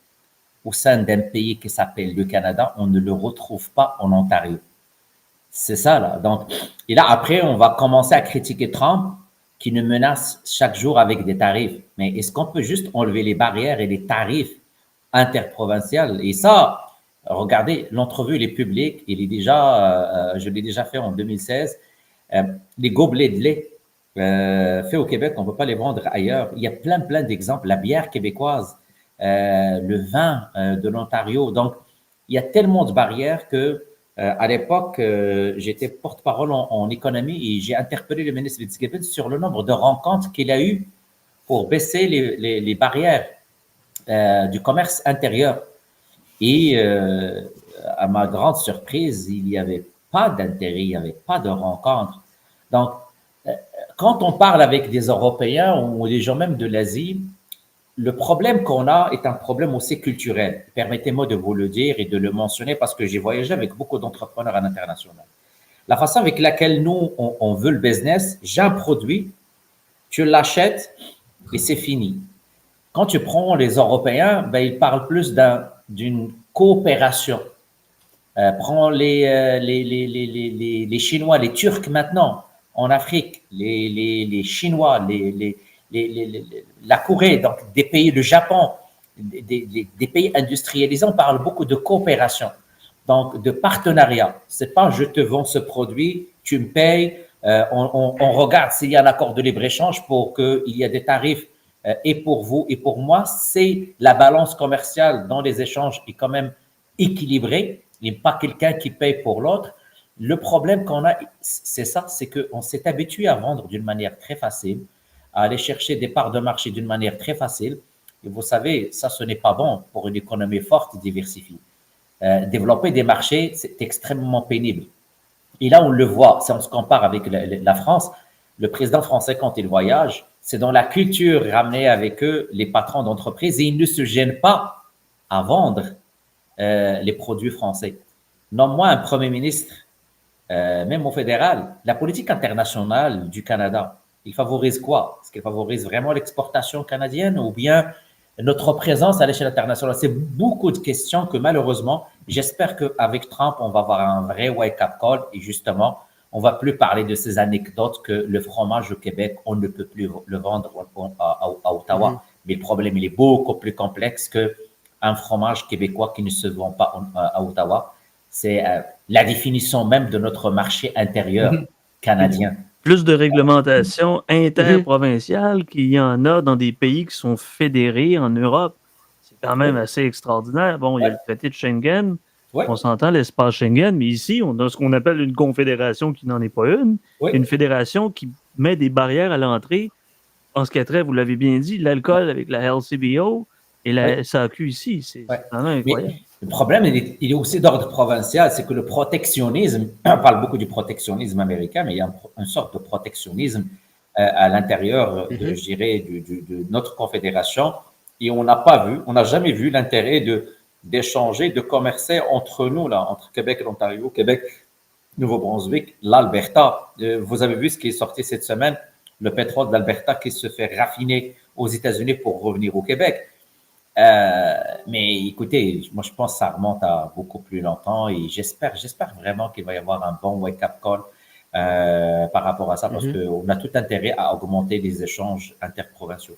au sein d'un pays qui s'appelle le Canada, on ne le retrouve pas en Ontario? C'est ça, là. Donc, et là, après, on va commencer à critiquer Trump, qui nous menace chaque jour avec des tarifs. Mais est-ce qu'on peut juste enlever les barrières et les tarifs interprovinciaux? Et ça, regardez, l'entrevue, elle est publique. Je l'ai déjà fait en 2016. Les gobelets de lait faits au Québec, on ne peut pas les vendre ailleurs. Il y a plein d'exemples. La bière québécoise, le vin de l'Ontario. Donc, il y a tellement de barrières que à l'époque, j'étais porte-parole en économie et j'ai interpellé le ministre Fitzgibbon sur le nombre de rencontres qu'il a eues pour baisser les barrières du commerce intérieur. Et à ma grande surprise, il n'y avait pas d'intérêt, il n'y avait pas de rencontre. Donc, quand on parle avec des Européens ou des gens même de l'Asie, le problème qu'on a est un problème aussi culturel. Permettez-moi de vous le dire et de le mentionner parce que j'ai voyagé avec beaucoup d'entrepreneurs à l'international. La façon avec laquelle nous, on veut le business, j'ai un produit, tu l'achètes et c'est fini. Quand tu prends les Européens, ben, ils parlent plus d'une coopération. Prends les Chinois, les Turcs maintenant en Afrique, les Chinois, la Corée, donc des pays, le Japon, des pays industrialisés, on parle beaucoup de coopération, donc de partenariat. C'est pas je te vends ce produit, tu me payes, on regarde s'il y a un accord de libre-échange pour qu'il y ait des tarifs et pour vous et pour moi. C'est la balance commerciale dans les échanges est quand même équilibrée et pas quelqu'un qui paye pour l'autre. Le problème qu'on a, c'est ça, c'est qu'on s'est habitué à vendre d'une manière très facile, à aller chercher des parts de marché d'une manière très facile. Et vous savez, ça, ce n'est pas bon pour une économie forte et diversifiée. Développer des marchés, c'est extrêmement pénible. Et là, on le voit, si on se compare avec la France, le président français, quand il voyage, c'est dans la culture ramenée avec eux les patrons d'entreprise et ils ne se gênent pas à vendre les produits français. Nomme-moi un premier ministre, même au fédéral, la politique internationale du Canada, il favorise quoi? Est-ce qu'il favorise vraiment l'exportation canadienne ou bien notre présence à l'échelle internationale? C'est beaucoup de questions que malheureusement, j'espère qu'avec Trump, on va avoir un vrai wake-up call et justement, On va plus parler de ces anecdotes que le fromage au Québec, on ne peut plus le vendre à Ottawa. Mais le problème, il est beaucoup plus complexe que un fromage québécois qui ne se vend pas à Ottawa. C'est la définition même de notre marché intérieur canadien. Plus de réglementation interprovinciale qu'il y en a dans des pays qui sont fédérés en Europe. C'est quand même assez extraordinaire. Bon, il y a le traité de Schengen. On s'entend l'espace Schengen, mais ici, on a ce qu'on appelle une confédération qui n'en est pas une. Une fédération qui met des barrières à l'entrée en ce qui a trait, vous l'avez bien dit, l'alcool avec la LCBO et la SAQ ici. C'est vraiment incroyable. Mais le problème, il est aussi d'ordre provincial, c'est que le protectionnisme, on parle beaucoup du protectionnisme américain, mais il y a une sorte de protectionnisme à l'intérieur, je dirais, de notre confédération, et on n'a jamais vu l'intérêt d'échanger, de commercer entre nous, là, entre Québec et l'Ontario, Québec, Nouveau-Brunswick, l'Alberta. Vous avez vu ce qui est sorti cette semaine, le pétrole d'Alberta qui se fait raffiner aux États-Unis pour revenir au Québec. Mais écoutez, moi je pense que ça remonte à beaucoup plus longtemps et j'espère vraiment qu'il va y avoir un bon wake-up call par rapport à ça parce qu'on a tout intérêt à augmenter les échanges interprovinciaux.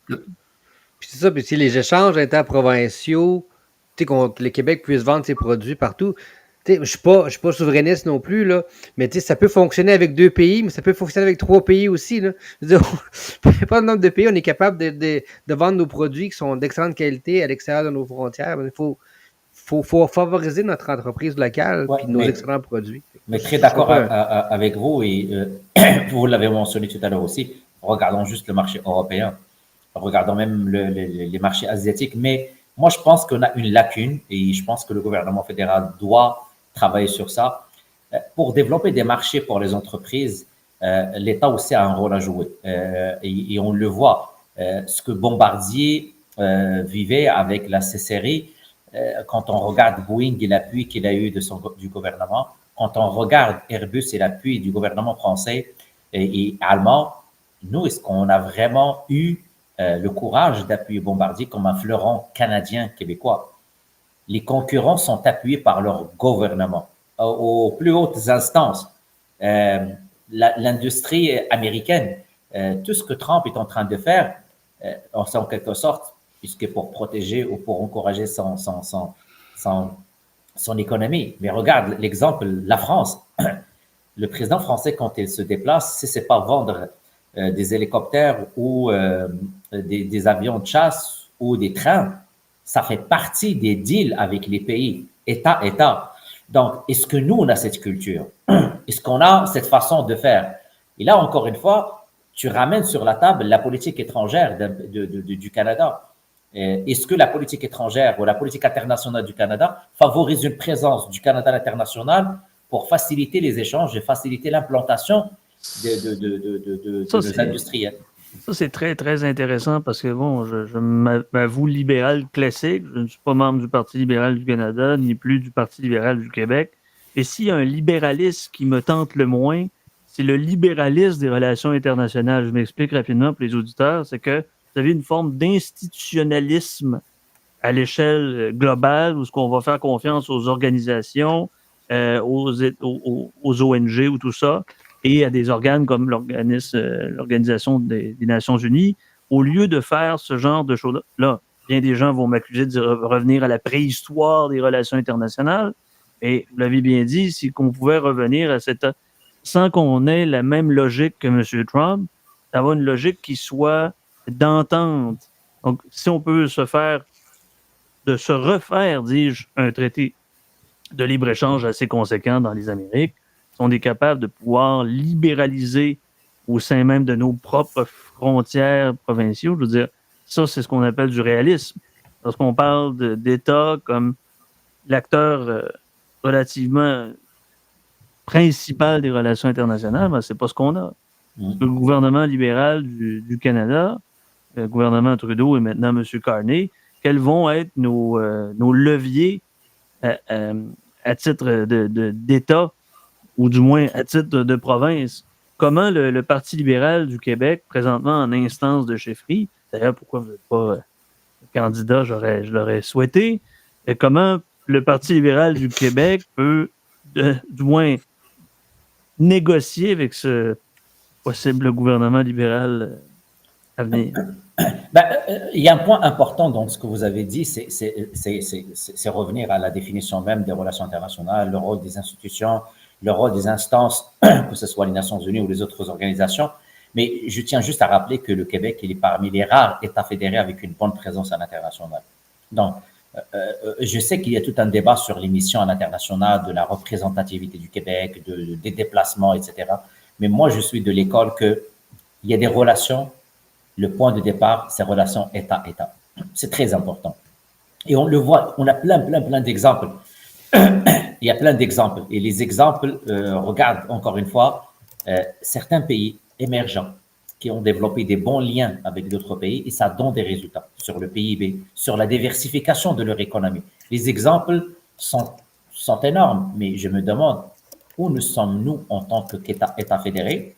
Puis c'est ça, puis si les échanges interprovinciaux, tu sais, que le Québec puisse vendre ses produits partout. Je ne suis pas souverainiste non plus, là, mais ça peut fonctionner avec 2 pays, mais ça peut fonctionner avec 3 pays aussi. Là. Je veux dire, peu importe le nombre de pays, on est capable de vendre nos produits qui sont d'excellente qualité à l'extérieur de nos frontières. Il faut favoriser notre entreprise locale et nos excellents produits. Mais très d'accord avec vous, et vous l'avez mentionné tout à l'heure aussi, regardons juste le marché européen, regardons même les marchés asiatiques, mais moi je pense qu'on a une lacune et je pense que le gouvernement fédéral doit travailler sur ça. Pour développer des marchés pour les entreprises, l'État aussi a un rôle à jouer. Et on le voit. Ce que Bombardier vivait avec la CCRI, quand on regarde Boeing et l'appui qu'il a eu du gouvernement, quand on regarde Airbus et l'appui du gouvernement français et allemand, nous, est-ce qu'on a vraiment eu le courage d'appuyer Bombardier comme un fleuron canadien-québécois? Les concurrents sont appuyés par leur gouvernement. Aux plus hautes instances, l'industrie américaine, tout ce que Trump est en train de faire, c'est en quelque sorte, puisque pour protéger ou pour encourager son économie. Mais regarde l'exemple, la France. Le président français, quand il se déplace, si c'est pas vendre des hélicoptères ou des avions de chasse ou des trains, ça fait partie des deals avec les pays, État. Donc, est-ce que nous, on a cette culture? Est-ce qu'on a cette façon de faire? Et là, encore une fois, tu ramènes sur la table la politique étrangère du Canada. Est-ce que la politique étrangère ou la politique internationale du Canada favorise une présence du Canada à l'international pour faciliter les échanges et faciliter l'implantation de nos industriels? Ça, c'est très, très intéressant parce que, bon, je m'avoue libéral classique. Je ne suis pas membre du Parti libéral du Canada, ni plus du Parti libéral du Québec. Et s'il y a un libéralisme qui me tente le moins, c'est le libéralisme des relations internationales. Je m'explique rapidement pour les auditeurs. C'est que vous avez une forme d'institutionnalisme à l'échelle globale où ce qu'on va faire confiance aux organisations, aux ONG ou tout ça, et à des organes comme l'Organisation des Nations Unies, au lieu de faire ce genre de choses-là. Bien des gens vont m'accuser de revenir à la préhistoire des relations internationales, et vous l'avez bien dit, si qu'on pouvait revenir à sans qu'on ait la même logique que M. Trump, avoir une logique qui soit d'entente. Donc, si on peut se refaire, dis-je, un traité de libre-échange assez conséquent dans les Amériques, si on est capable de pouvoir libéraliser au sein même de nos propres frontières provinciaux, je veux dire, ça, c'est ce qu'on appelle du réalisme. Lorsqu'on parle d'État comme l'acteur relativement principal des relations internationales, ben, c'est pas ce qu'on a. Le gouvernement libéral du Canada, le gouvernement Trudeau et maintenant M. Carney, quels vont être nos leviers à titre d'État ou du moins à titre de province? Comment le Parti libéral du Québec, présentement en instance de chefferie, d'ailleurs, pourquoi vous n'êtes pas candidat, je l'aurais souhaité, et comment le Parti libéral du Québec peut, du moins, négocier avec ce possible gouvernement libéral à venir? Il y a un point important dans ce que vous avez dit, c'est revenir à la définition même des relations internationales, le rôle des institutions, le rôle des instances, que ce soit les Nations Unies ou les autres organisations. Mais je tiens juste à rappeler que le Québec, il est parmi les rares États fédérés avec une bonne présence à l'international. Donc, je sais qu'il y a tout un débat sur les missions à l'international, de la représentativité du Québec, des déplacements, etc. Mais moi, je suis de l'école qu'il y a des relations. Le point de départ, c'est relations État-État. C'est très important. Et on le voit, on a plein d'exemples. Il y a plein d'exemples. Et les exemples regardent, encore une fois, certains pays émergents qui ont développé des bons liens avec d'autres pays et ça donne des résultats sur le PIB, sur la diversification de leur économie. Les exemples sont énormes, mais je me demande où nous sommes, nous, en tant qu'État fédéré,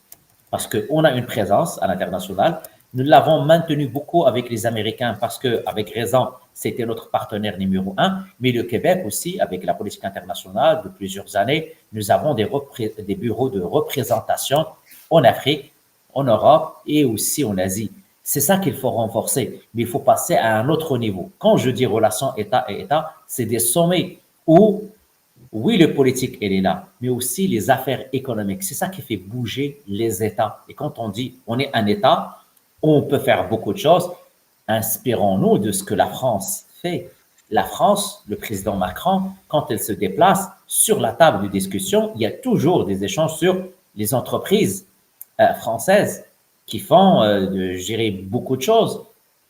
parce qu'on a une présence à l'international. Nous l'avons maintenu beaucoup avec les Américains parce que, avec raison, c'était notre partenaire numéro 1. Mais le Québec aussi, avec la politique internationale de plusieurs années, nous avons des bureaux de représentation en Afrique, en Europe et aussi en Asie. C'est ça qu'il faut renforcer, mais il faut passer à un autre niveau. Quand je dis relations État et État, c'est des sommets où, oui, le politique, elle est là, mais aussi les affaires économiques. C'est ça qui fait bouger les États. Et quand on dit on est un État, on peut faire beaucoup de choses. Inspirons-nous de ce que la France fait. La France, le président Macron, quand elle se déplace sur la table de discussion, il y a toujours des échanges sur les entreprises françaises qui font, je dirais, beaucoup de choses.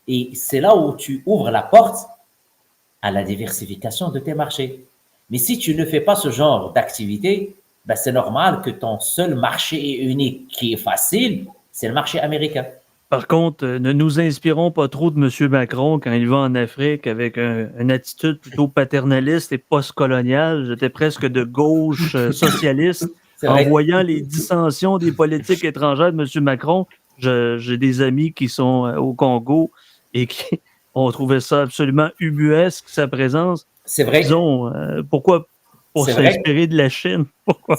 Et c'est là où tu ouvres la porte à la diversification de tes marchés. Mais si tu ne fais pas ce genre d'activité, ben c'est normal que ton seul marché unique qui est facile, c'est le marché américain. Par contre, ne nous inspirons pas trop de M. Macron quand il va en Afrique avec une attitude plutôt paternaliste et post-coloniale. J'étais presque de gauche socialiste. En voyant les dissensions des politiques étrangères de M. Macron, j'ai des amis qui sont au Congo et qui ont trouvé ça absolument ubuesque, sa présence. C'est vrai. Disons, pourquoi pour s'inspirer de la Chine? Pourquoi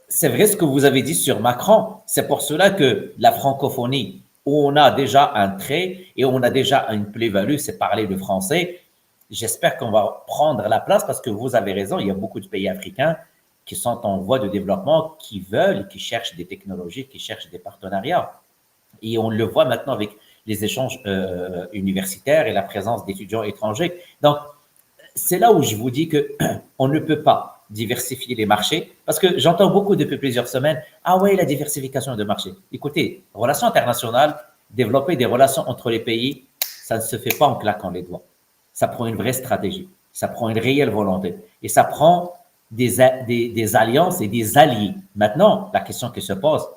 c'est vrai ce que vous avez dit sur Macron. C'est pour cela que la francophonie, où on a déjà un trait et on a déjà une plus-value, c'est parler le français. J'espère qu'on va prendre la place parce que vous avez raison, il y a beaucoup de pays africains qui sont en voie de développement, qui veulent, qui cherchent des technologies, qui cherchent des partenariats. Et on le voit maintenant avec les échanges universitaires et la présence d'étudiants étrangers. Donc, c'est là où je vous dis qu'on ne peut pas diversifier les marchés parce que j'entends beaucoup depuis plusieurs semaines, ah ouais, la diversification de marché. Écoutez, relations internationales, développer des relations entre les pays, ça ne se fait pas en claquant les doigts. Ça prend une vraie stratégie, ça prend une réelle volonté et ça prend des alliances et des alliés. Maintenant, la question qui se pose,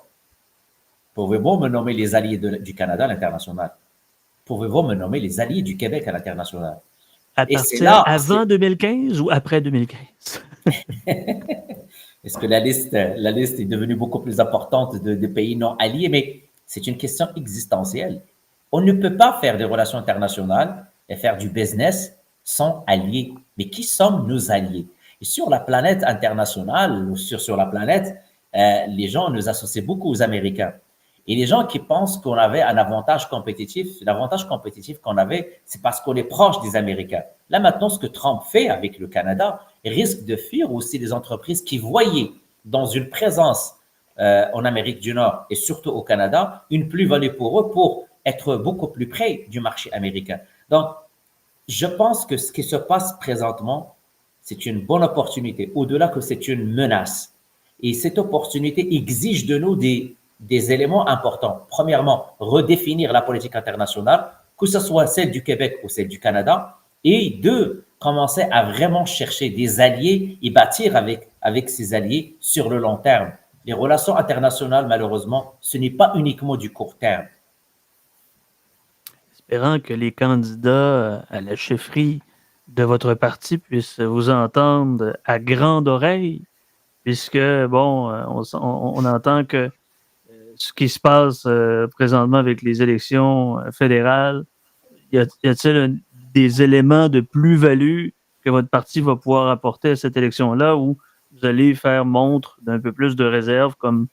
pouvez-vous me nommer les alliés du Canada à l'international? Pouvez-vous me nommer les alliés du Québec à l'international? À partir avant 2015 ou après 2015? Est-ce que la liste est devenue beaucoup plus importante de pays non alliés? Mais c'est une question existentielle. On ne peut pas faire des relations internationales et faire du business sans alliés. Mais qui sommes nos alliés? Et sur la planète internationale, ou sur la planète, les gens nous associent beaucoup aux Américains. Et les gens qui pensent qu'on avait un avantage compétitif, l'avantage compétitif qu'on avait, c'est parce qu'on est proche des Américains. Là, maintenant, ce que Trump fait avec le Canada risque de fuir aussi des entreprises qui voyaient dans une présence en Amérique du Nord et surtout au Canada une plus-value pour eux pour être beaucoup plus près du marché américain. Donc, je pense que ce qui se passe présentement, c'est une bonne opportunité, au-delà que c'est une menace. Et cette opportunité exige de nous des éléments importants. Premièrement, redéfinir la politique internationale, que ce soit celle du Québec ou celle du Canada. Et deux, commencer à vraiment chercher des alliés et bâtir avec ces alliés sur le long terme. Les relations internationales, malheureusement, ce n'est pas uniquement du court terme. Espérant que les candidats à la chefferie de votre parti puissent vous entendre à grande oreille, puisque, bon, on entend que ce qui se passe présentement avec les élections fédérales, y a-t-il des éléments de plus-value que votre parti va pouvoir apporter à cette élection-là ou vous allez faire montre d'un peu plus de réserve comme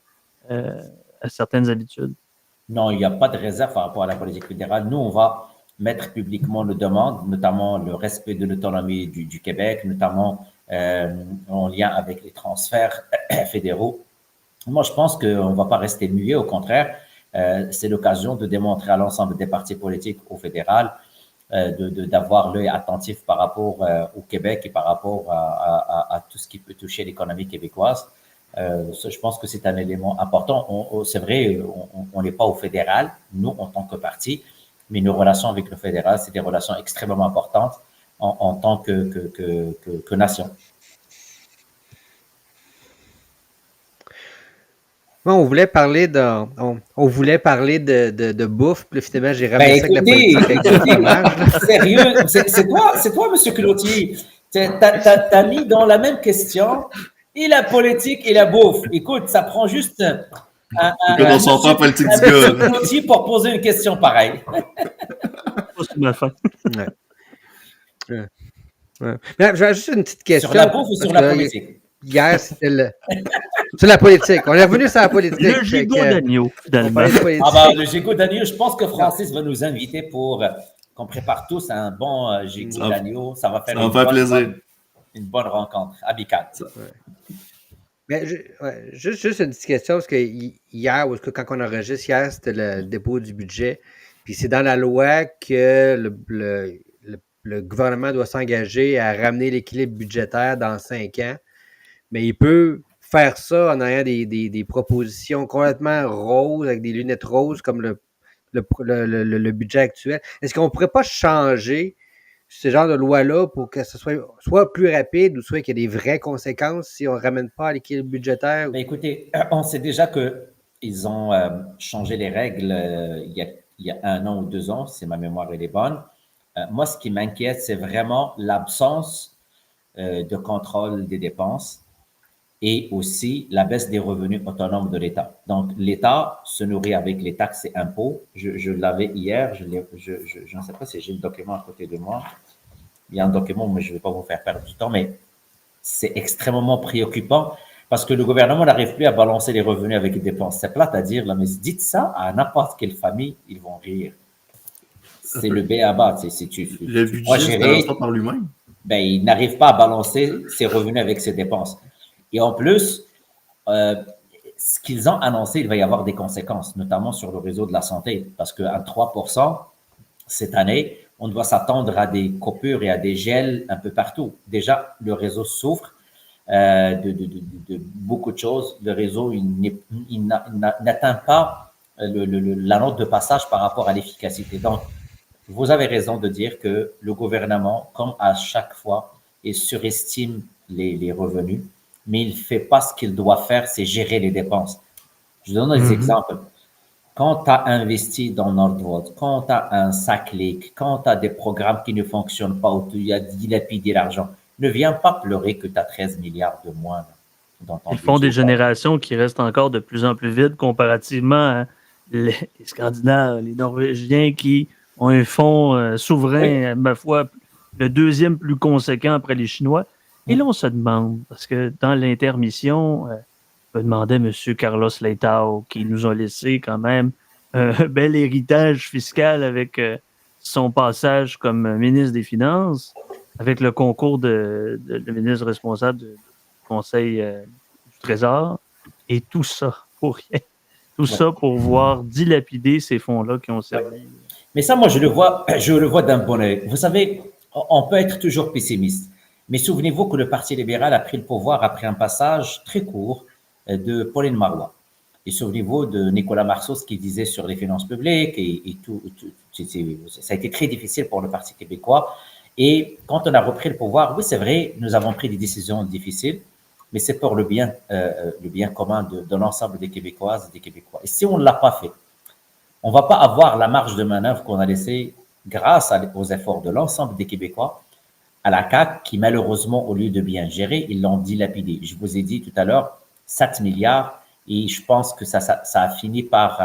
à certaines habitudes? Non, il n'y a pas de réserve par rapport à la politique fédérale. Nous, on va mettre publiquement nos demandes, notamment le respect de l'autonomie du Québec, notamment en lien avec les transferts fédéraux. Moi, je pense qu'on ne va pas rester muet. Au contraire, c'est l'occasion de démontrer à l'ensemble des partis politiques au fédéral d'avoir l'œil attentif par rapport au Québec et par rapport à tout ce qui peut toucher l'économie québécoise. Ça, je pense que c'est un élément important. C'est vrai, on n'est pas au fédéral, nous, en tant que parti, mais nos relations avec le fédéral, c'est des relations extrêmement importantes en tant que nation. On voulait parler de bouffe, puis finalement, j'ai ramené ça avec la politique avec le fromage. Sérieux, c'est toi, M. Cloutier. T'as mis dans la même question et la politique et la bouffe. Écoute, ça prend juste on s'entend politique du gars. Cloutier pour poser une question pareille. C'est ma fin. Ouais. J'ai juste une petite question. Sur la bouffe ou sur la politique? Hier, c'était sur la politique. On est revenu sur la politique. Le gigot d'agneau, finalement. Le gigot d'agneau, je pense que Francis va nous inviter pour qu'on prépare tous un bon gigot d'agneau. Ça va faire plaisir. Une bonne rencontre amicale. Mais juste une petite question, parce que hier, ou quand on enregistre, hier, c'était le dépôt du budget. Puis c'est dans la loi que le gouvernement doit s'engager à ramener l'équilibre budgétaire dans 5 ans. Mais il peut faire ça en ayant des propositions complètement roses, avec des lunettes roses, comme le budget actuel. Est-ce qu'on ne pourrait pas changer ce genre de loi-là pour que ce soit plus rapide ou soit qu'il y ait des vraies conséquences si on ne ramène pas à l'équilibre budgétaire? Mais écoutez, on sait déjà qu'ils ont changé les règles il y a 1 an ou 2 ans, si ma mémoire est bonne. Moi, ce qui m'inquiète, c'est vraiment l'absence de contrôle des dépenses et aussi la baisse des revenus autonomes de l'État. Donc, l'État se nourrit avec les taxes et impôts. Je l'avais hier, je ne sais pas si j'ai le document à côté de moi. Il y a un document, mais je ne vais pas vous faire perdre du temps, mais c'est extrêmement préoccupant parce que le gouvernement n'arrive plus à balancer les revenus avec les dépenses. C'est plate à dire, là, mais dites ça à n'importe quelle famille, ils vont rire. C'est le b.a.-ba. Le budget ne balance pas par lui-même. Ben, il n'arrive pas à balancer ses revenus avec ses dépenses. Et en plus, ce qu'ils ont annoncé, il va y avoir des conséquences, notamment sur le réseau de la santé, parce qu'à 3% cette année, on doit s'attendre à des coupures et à des gels un peu partout. Déjà, le réseau souffre de beaucoup de choses. Le réseau, il n'atteint pas la note de passage par rapport à l'efficacité. Donc, vous avez raison de dire que le gouvernement, comme à chaque fois, il surestime les revenus, mais il ne fait pas ce qu'il doit faire, c'est gérer les dépenses. Je donne des exemples. Quand tu as investi dans Nordvolt, quand tu as un SACLIC, quand tu as des programmes qui ne fonctionnent pas, où tu as dilapidé l'argent, ne viens pas pleurer que tu as 13 milliards de moins dans ton Ils font des générations qui restent encore de plus en plus vides comparativement à les Scandinaves, les Norvégiens qui ont un fonds souverain, ma foi, le 2e plus conséquent après les Chinois. Et là, on se demande, parce que dans l'intermission, je me demandais M. Carlos Leitao, qui nous a laissé quand même un bel héritage fiscal avec son passage comme ministre des Finances, avec le concours de ministre responsable du Conseil du Trésor, et tout ça pour rien. Tout ça pour voir dilapider ces fonds-là qui ont servi. Mais ça, moi, je le vois d'un bon œil. Vous savez, on peut être toujours pessimiste. Mais souvenez-vous que le Parti libéral a pris le pouvoir après un passage très court de Pauline Marois. Et souvenez-vous de Nicolas Marceau, ce qu'il disait sur les finances publiques et tout. Ça a été très difficile pour le Parti québécois. Et quand on a repris le pouvoir, oui, c'est vrai, nous avons pris des décisions difficiles, mais c'est pour le bien commun de l'ensemble des Québécoises et des Québécois. Et si on ne l'a pas fait, on ne va pas avoir la marge de manœuvre qu'on a laissée grâce aux efforts de l'ensemble des Québécois à la CAQ, qui malheureusement, au lieu de bien gérer, ils l'ont dilapidé. Je vous ai dit tout à l'heure, 7 milliards, et je pense que ça a fini par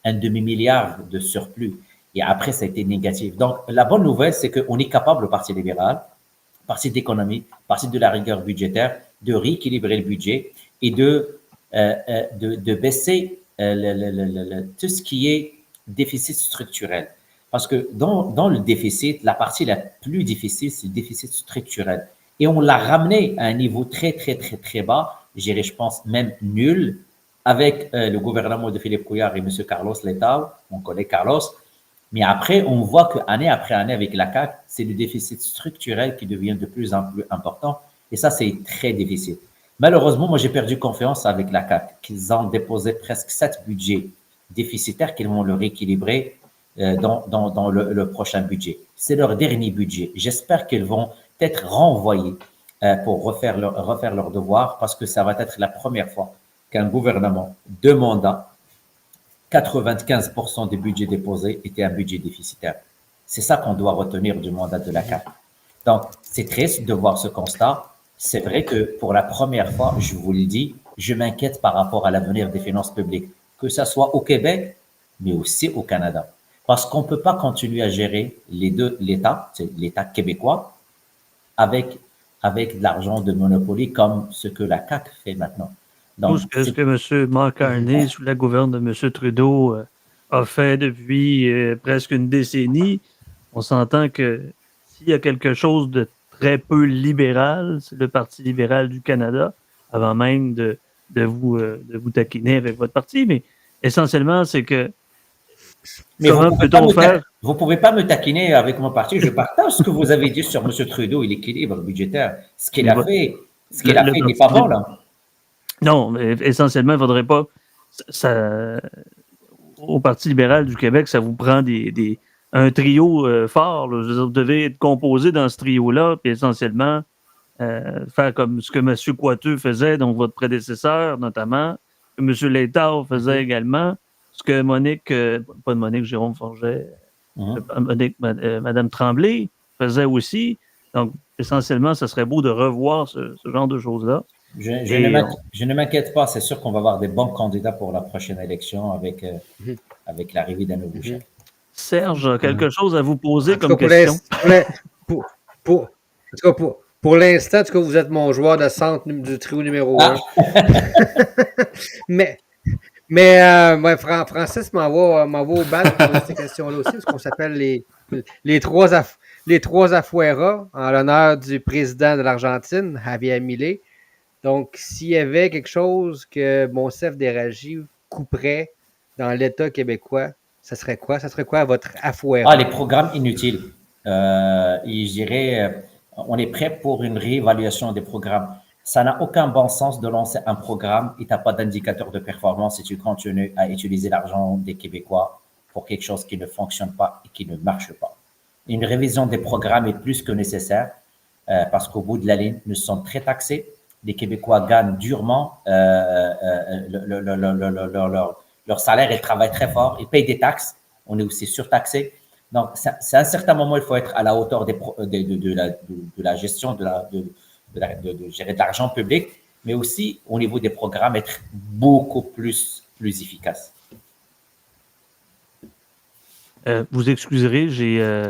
un demi-milliard de surplus. Et après, ça a été négatif. Donc, la bonne nouvelle, c'est qu'on est capable, le Parti libéral, Parti d'économie, Parti de la rigueur budgétaire, de rééquilibrer le budget et de baisser tout ce qui est déficit structurel. Parce que dans le déficit, la partie la plus difficile, c'est le déficit structurel. Et on l'a ramené à un niveau très, très, très, très bas, je pense même nul, avec le gouvernement de Philippe Couillard et M. Carlos Letao, mon collègue Carlos. Mais après, on voit qu'année après année, avec la CAQ, c'est le déficit structurel qui devient de plus en plus important. Et ça, c'est très difficile. Malheureusement, moi, j'ai perdu confiance avec la CAQ, qu'ils ont déposé presque 7 budgets déficitaires qu'ils vont le rééquilibrer dans le prochain budget. C'est leur dernier budget. J'espère qu'ils vont être renvoyés pour refaire leur devoir, parce que ça va être la première fois qu'un gouvernement de mandat, 95% des budgets déposés étaient un budget déficitaire. C'est ça qu'on doit retenir du mandat de la CAQ. Donc, c'est triste de voir ce constat. C'est vrai que pour la première fois, je vous le dis, je m'inquiète par rapport à l'avenir des finances publiques, que ce soit au Québec, mais aussi au Canada. Parce qu'on ne peut pas continuer à gérer l'État, c'est l'État québécois, avec de l'argent de Monopoly comme ce que la CAQ fait maintenant. Donc, ce que M. Mark Carney, sous la gouverne de M. Trudeau, a fait depuis presque une décennie, on s'entend que s'il y a quelque chose de très peu libéral, c'est le Parti libéral du Canada, avant même de vous taquiner avec votre parti, mais essentiellement, c'est que comment peut-on faire? Vous ne pouvez pas me taquiner avec mon parti. Je partage ce que vous avez dit sur M. Trudeau et l'équilibre budgétaire. Ce qu'il a fait, il n'est pas bon, là. Non, mais essentiellement, il ne faudrait pas. Au Parti libéral du Québec, ça vous prend un trio fort. Là. Vous devez être composé dans ce trio-là, puis essentiellement faire comme ce que M. Coiteux faisait, donc votre prédécesseur notamment, que M. Létard faisait également, ce que Jérôme Forget, Mme Tremblay faisait aussi. Donc, essentiellement, ça serait beau de revoir ce genre de choses-là. Je ne m'inquiète pas, c'est sûr qu'on va avoir des bons candidats pour la prochaine élection avec l'arrivée d'un nouveau chef. Serge, quelque chose à vous poser comme question? Pour l'instant, en tout cas, vous êtes mon joueur de centre du trio numéro 1. mais Francis m'envoie au bal pour ces questions-là aussi, parce qu'on s'appelle les trois Afuera, en l'honneur du président de l'Argentine, Javier Milei. Donc, s'il y avait quelque chose que Monsef Déragi couperait dans l'État québécois, ça serait quoi? Ça serait quoi votre Afuera? Les programmes inutiles. Je dirais, on est prêt pour une réévaluation des programmes. Ça n'a aucun bon sens de lancer un programme et tu n'as pas d'indicateur de performance et tu continues à utiliser l'argent des Québécois pour quelque chose qui ne fonctionne pas et qui ne marche pas. Une révision des programmes est plus que nécessaire parce qu'au bout de la ligne, nous sommes très taxés. Les Québécois gagnent durement leur salaire, ils travaillent très fort, ils payent des taxes, on est aussi surtaxés. Donc, c'est à un certain moment, il faut être à la hauteur de la gestion de gérer de l'argent public, mais aussi au niveau des programmes, être beaucoup plus efficace. Vous excuserez, je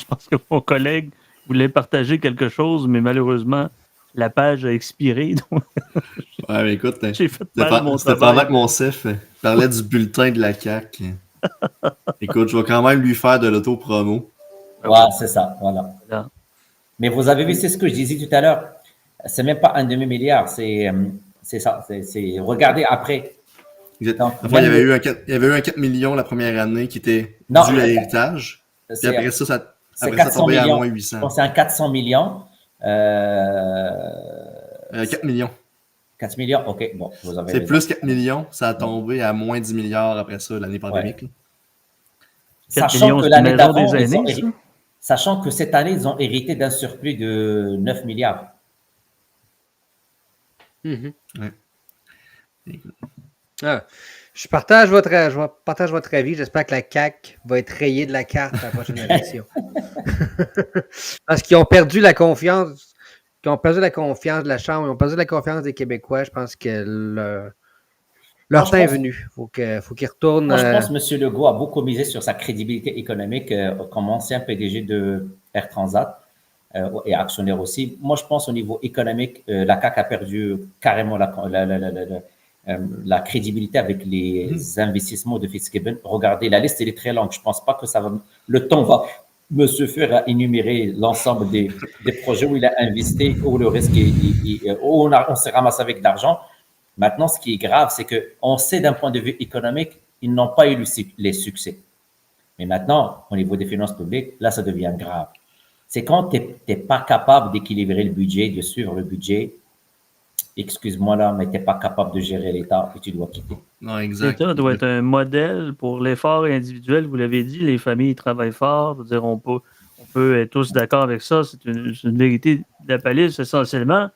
pense que mon collègue voulait partager quelque chose, mais malheureusement, la page a expiré. Donc ouais, mais écoute, j'ai fait mal mon c'était pendant que Monsef parlait du bulletin de la CAQ. Écoute, je vais quand même lui faire de l'auto-promo. Ouais, c'est ça, voilà. Mais vous avez vu, c'est ce que je disais tout à l'heure. C'est même pas un demi-milliard, c'est ça. Regardez après. Donc, enfin, il y avait eu un 4 millions la première année qui était dû à l'héritage. Puis après ça tombait à moins 800. C'est un 400 millions. 4 millions. 4 millions, OK. Bon, vous avez c'est plus 4 millions. Ça a tombé à moins 10 milliards après ça, l'année pandémique. Ouais. Sachant que l'année d'avant, sachant que cette année, ils ont hérité d'un surplus de 9 milliards. Mm-hmm. Ouais. Je partage votre avis. J'espère que la CAQ va être rayée de la carte à la prochaine élection. Parce qu'ils ont perdu la confiance. Ils ont perdu la confiance de la Chambre. Ils ont perdu la confiance des Québécois. Je pense que leur temps est venu. Faut qu'ils retournent. Moi, je pense que M. Legault a beaucoup misé sur sa crédibilité économique comme ancien PDG de Air Transat. et actionnaires aussi. Moi, je pense au niveau économique, la CAQ a perdu carrément la crédibilité avec les investissements de Fitzgibbon. Regardez, la liste elle est très longue. Je pense pas que le temps va me suffire à énumérer l'ensemble des projets où il a investi, où le risque où on s'est ramassé avec de l'argent. Maintenant, ce qui est grave, c'est que on sait d'un point de vue économique, ils n'ont pas eu les succès. Mais maintenant, au niveau des finances publiques, là, ça devient grave. C'est quand tu n'es pas capable d'équilibrer le budget, de suivre le budget. Excuse-moi là, mais tu n'es pas capable de gérer l'État et tu dois quitter. Non, exact. L'État doit être un modèle pour l'effort individuel. Vous l'avez dit, les familles travaillent fort. Je veux dire, on peut être tous d'accord avec ça. C'est une vérité de la palisse essentiellement.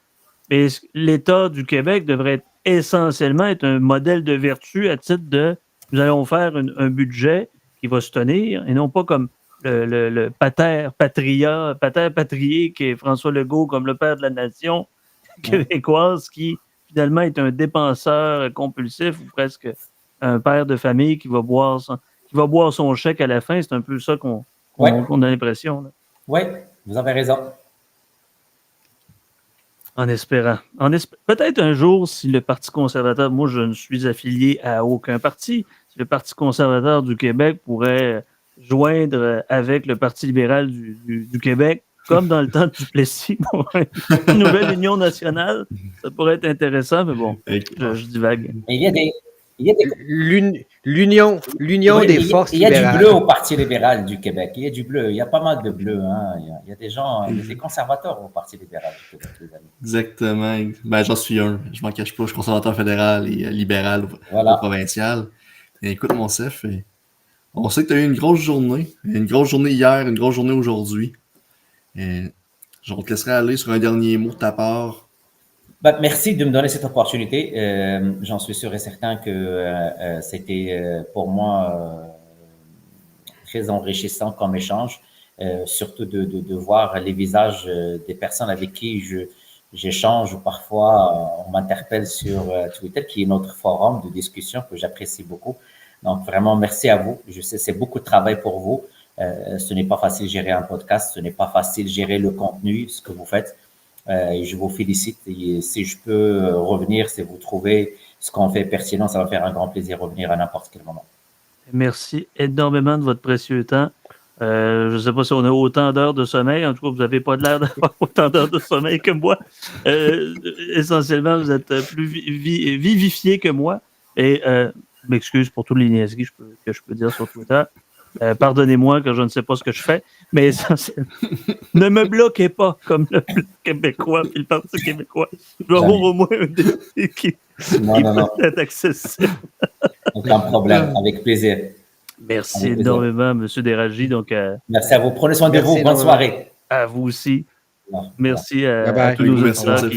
Mais l'État du Québec devrait essentiellement être un modèle de vertu à titre de nous allons faire un budget qui va se tenir et non pas comme le pater patrié qui est François Legault comme le père de la nation québécoise qui finalement est un dépenseur compulsif ou presque un père de famille qui va boire son chèque à la fin. C'est un peu ça qu'on a l'impression. Oui, vous avez raison. En espérant. Peut-être un jour, si le Parti conservateur, moi je ne suis affilié à aucun parti, si le Parti conservateur du Québec pourrait joindre avec le Parti libéral du Québec, comme dans le temps de Duplessis, pour une nouvelle union nationale, ça pourrait être intéressant, mais bon, je divague. Il y a des l'union des forces libérales. Il y a du bleu au Parti libéral du Québec. Il y a du bleu. Il y a pas mal de bleu. Hein. Il y a des gens, il y a des conservateurs au Parti libéral du Québec, les amis. Exactement. Ben, j'en suis un. Je m'en cache pas. Je suis conservateur fédéral et libéral au provincial. Et écoute, mon chef, on sait que tu as eu une grosse journée. Une grosse journée hier, une grosse journée aujourd'hui. Je te laisserai aller sur un dernier mot de ta part. Merci de me donner cette opportunité. J'en suis sûr et certain que c'était pour moi très enrichissant comme échange, surtout de voir les visages des personnes avec qui j'échange ou parfois on m'interpelle sur Twitter, qui est notre forum de discussion que j'apprécie beaucoup. Donc vraiment, merci à vous. Je sais c'est beaucoup de travail pour vous. Ce n'est pas facile de gérer un podcast, ce n'est pas facile de gérer le contenu, ce que vous faites. Et je vous félicite. Et si je peux revenir, si vous trouvez ce qu'on fait pertinent, ça va faire un grand plaisir de revenir à n'importe quel moment. Merci énormément de votre précieux temps. Je ne sais pas si on a autant d'heures de sommeil. En tout cas, vous n'avez pas l'air d'avoir autant d'heures de sommeil que moi. Essentiellement, vous êtes plus vivifié que moi. Et je m'excuse pour toutes les niaiseries que je peux dire sur Twitter. Pardonnez-moi que je ne sais pas ce que je fais, mais essentiellement, ne me bloquez pas comme le Bloc québécois et le Parti québécois. Je dois avoir au moins un défi qui peut être accessible. Aucun problème, avec plaisir. Merci énormément, M. Déragi. Donc, merci à vous. Prenez soin de vous. Bonne soirée. À vous aussi. Merci à tous nos auditeurs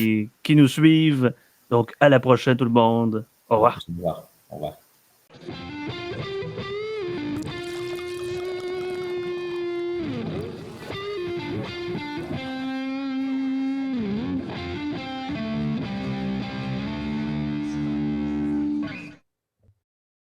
qui nous suivent. Donc, à la prochaine, tout le monde. Au revoir. Au revoir.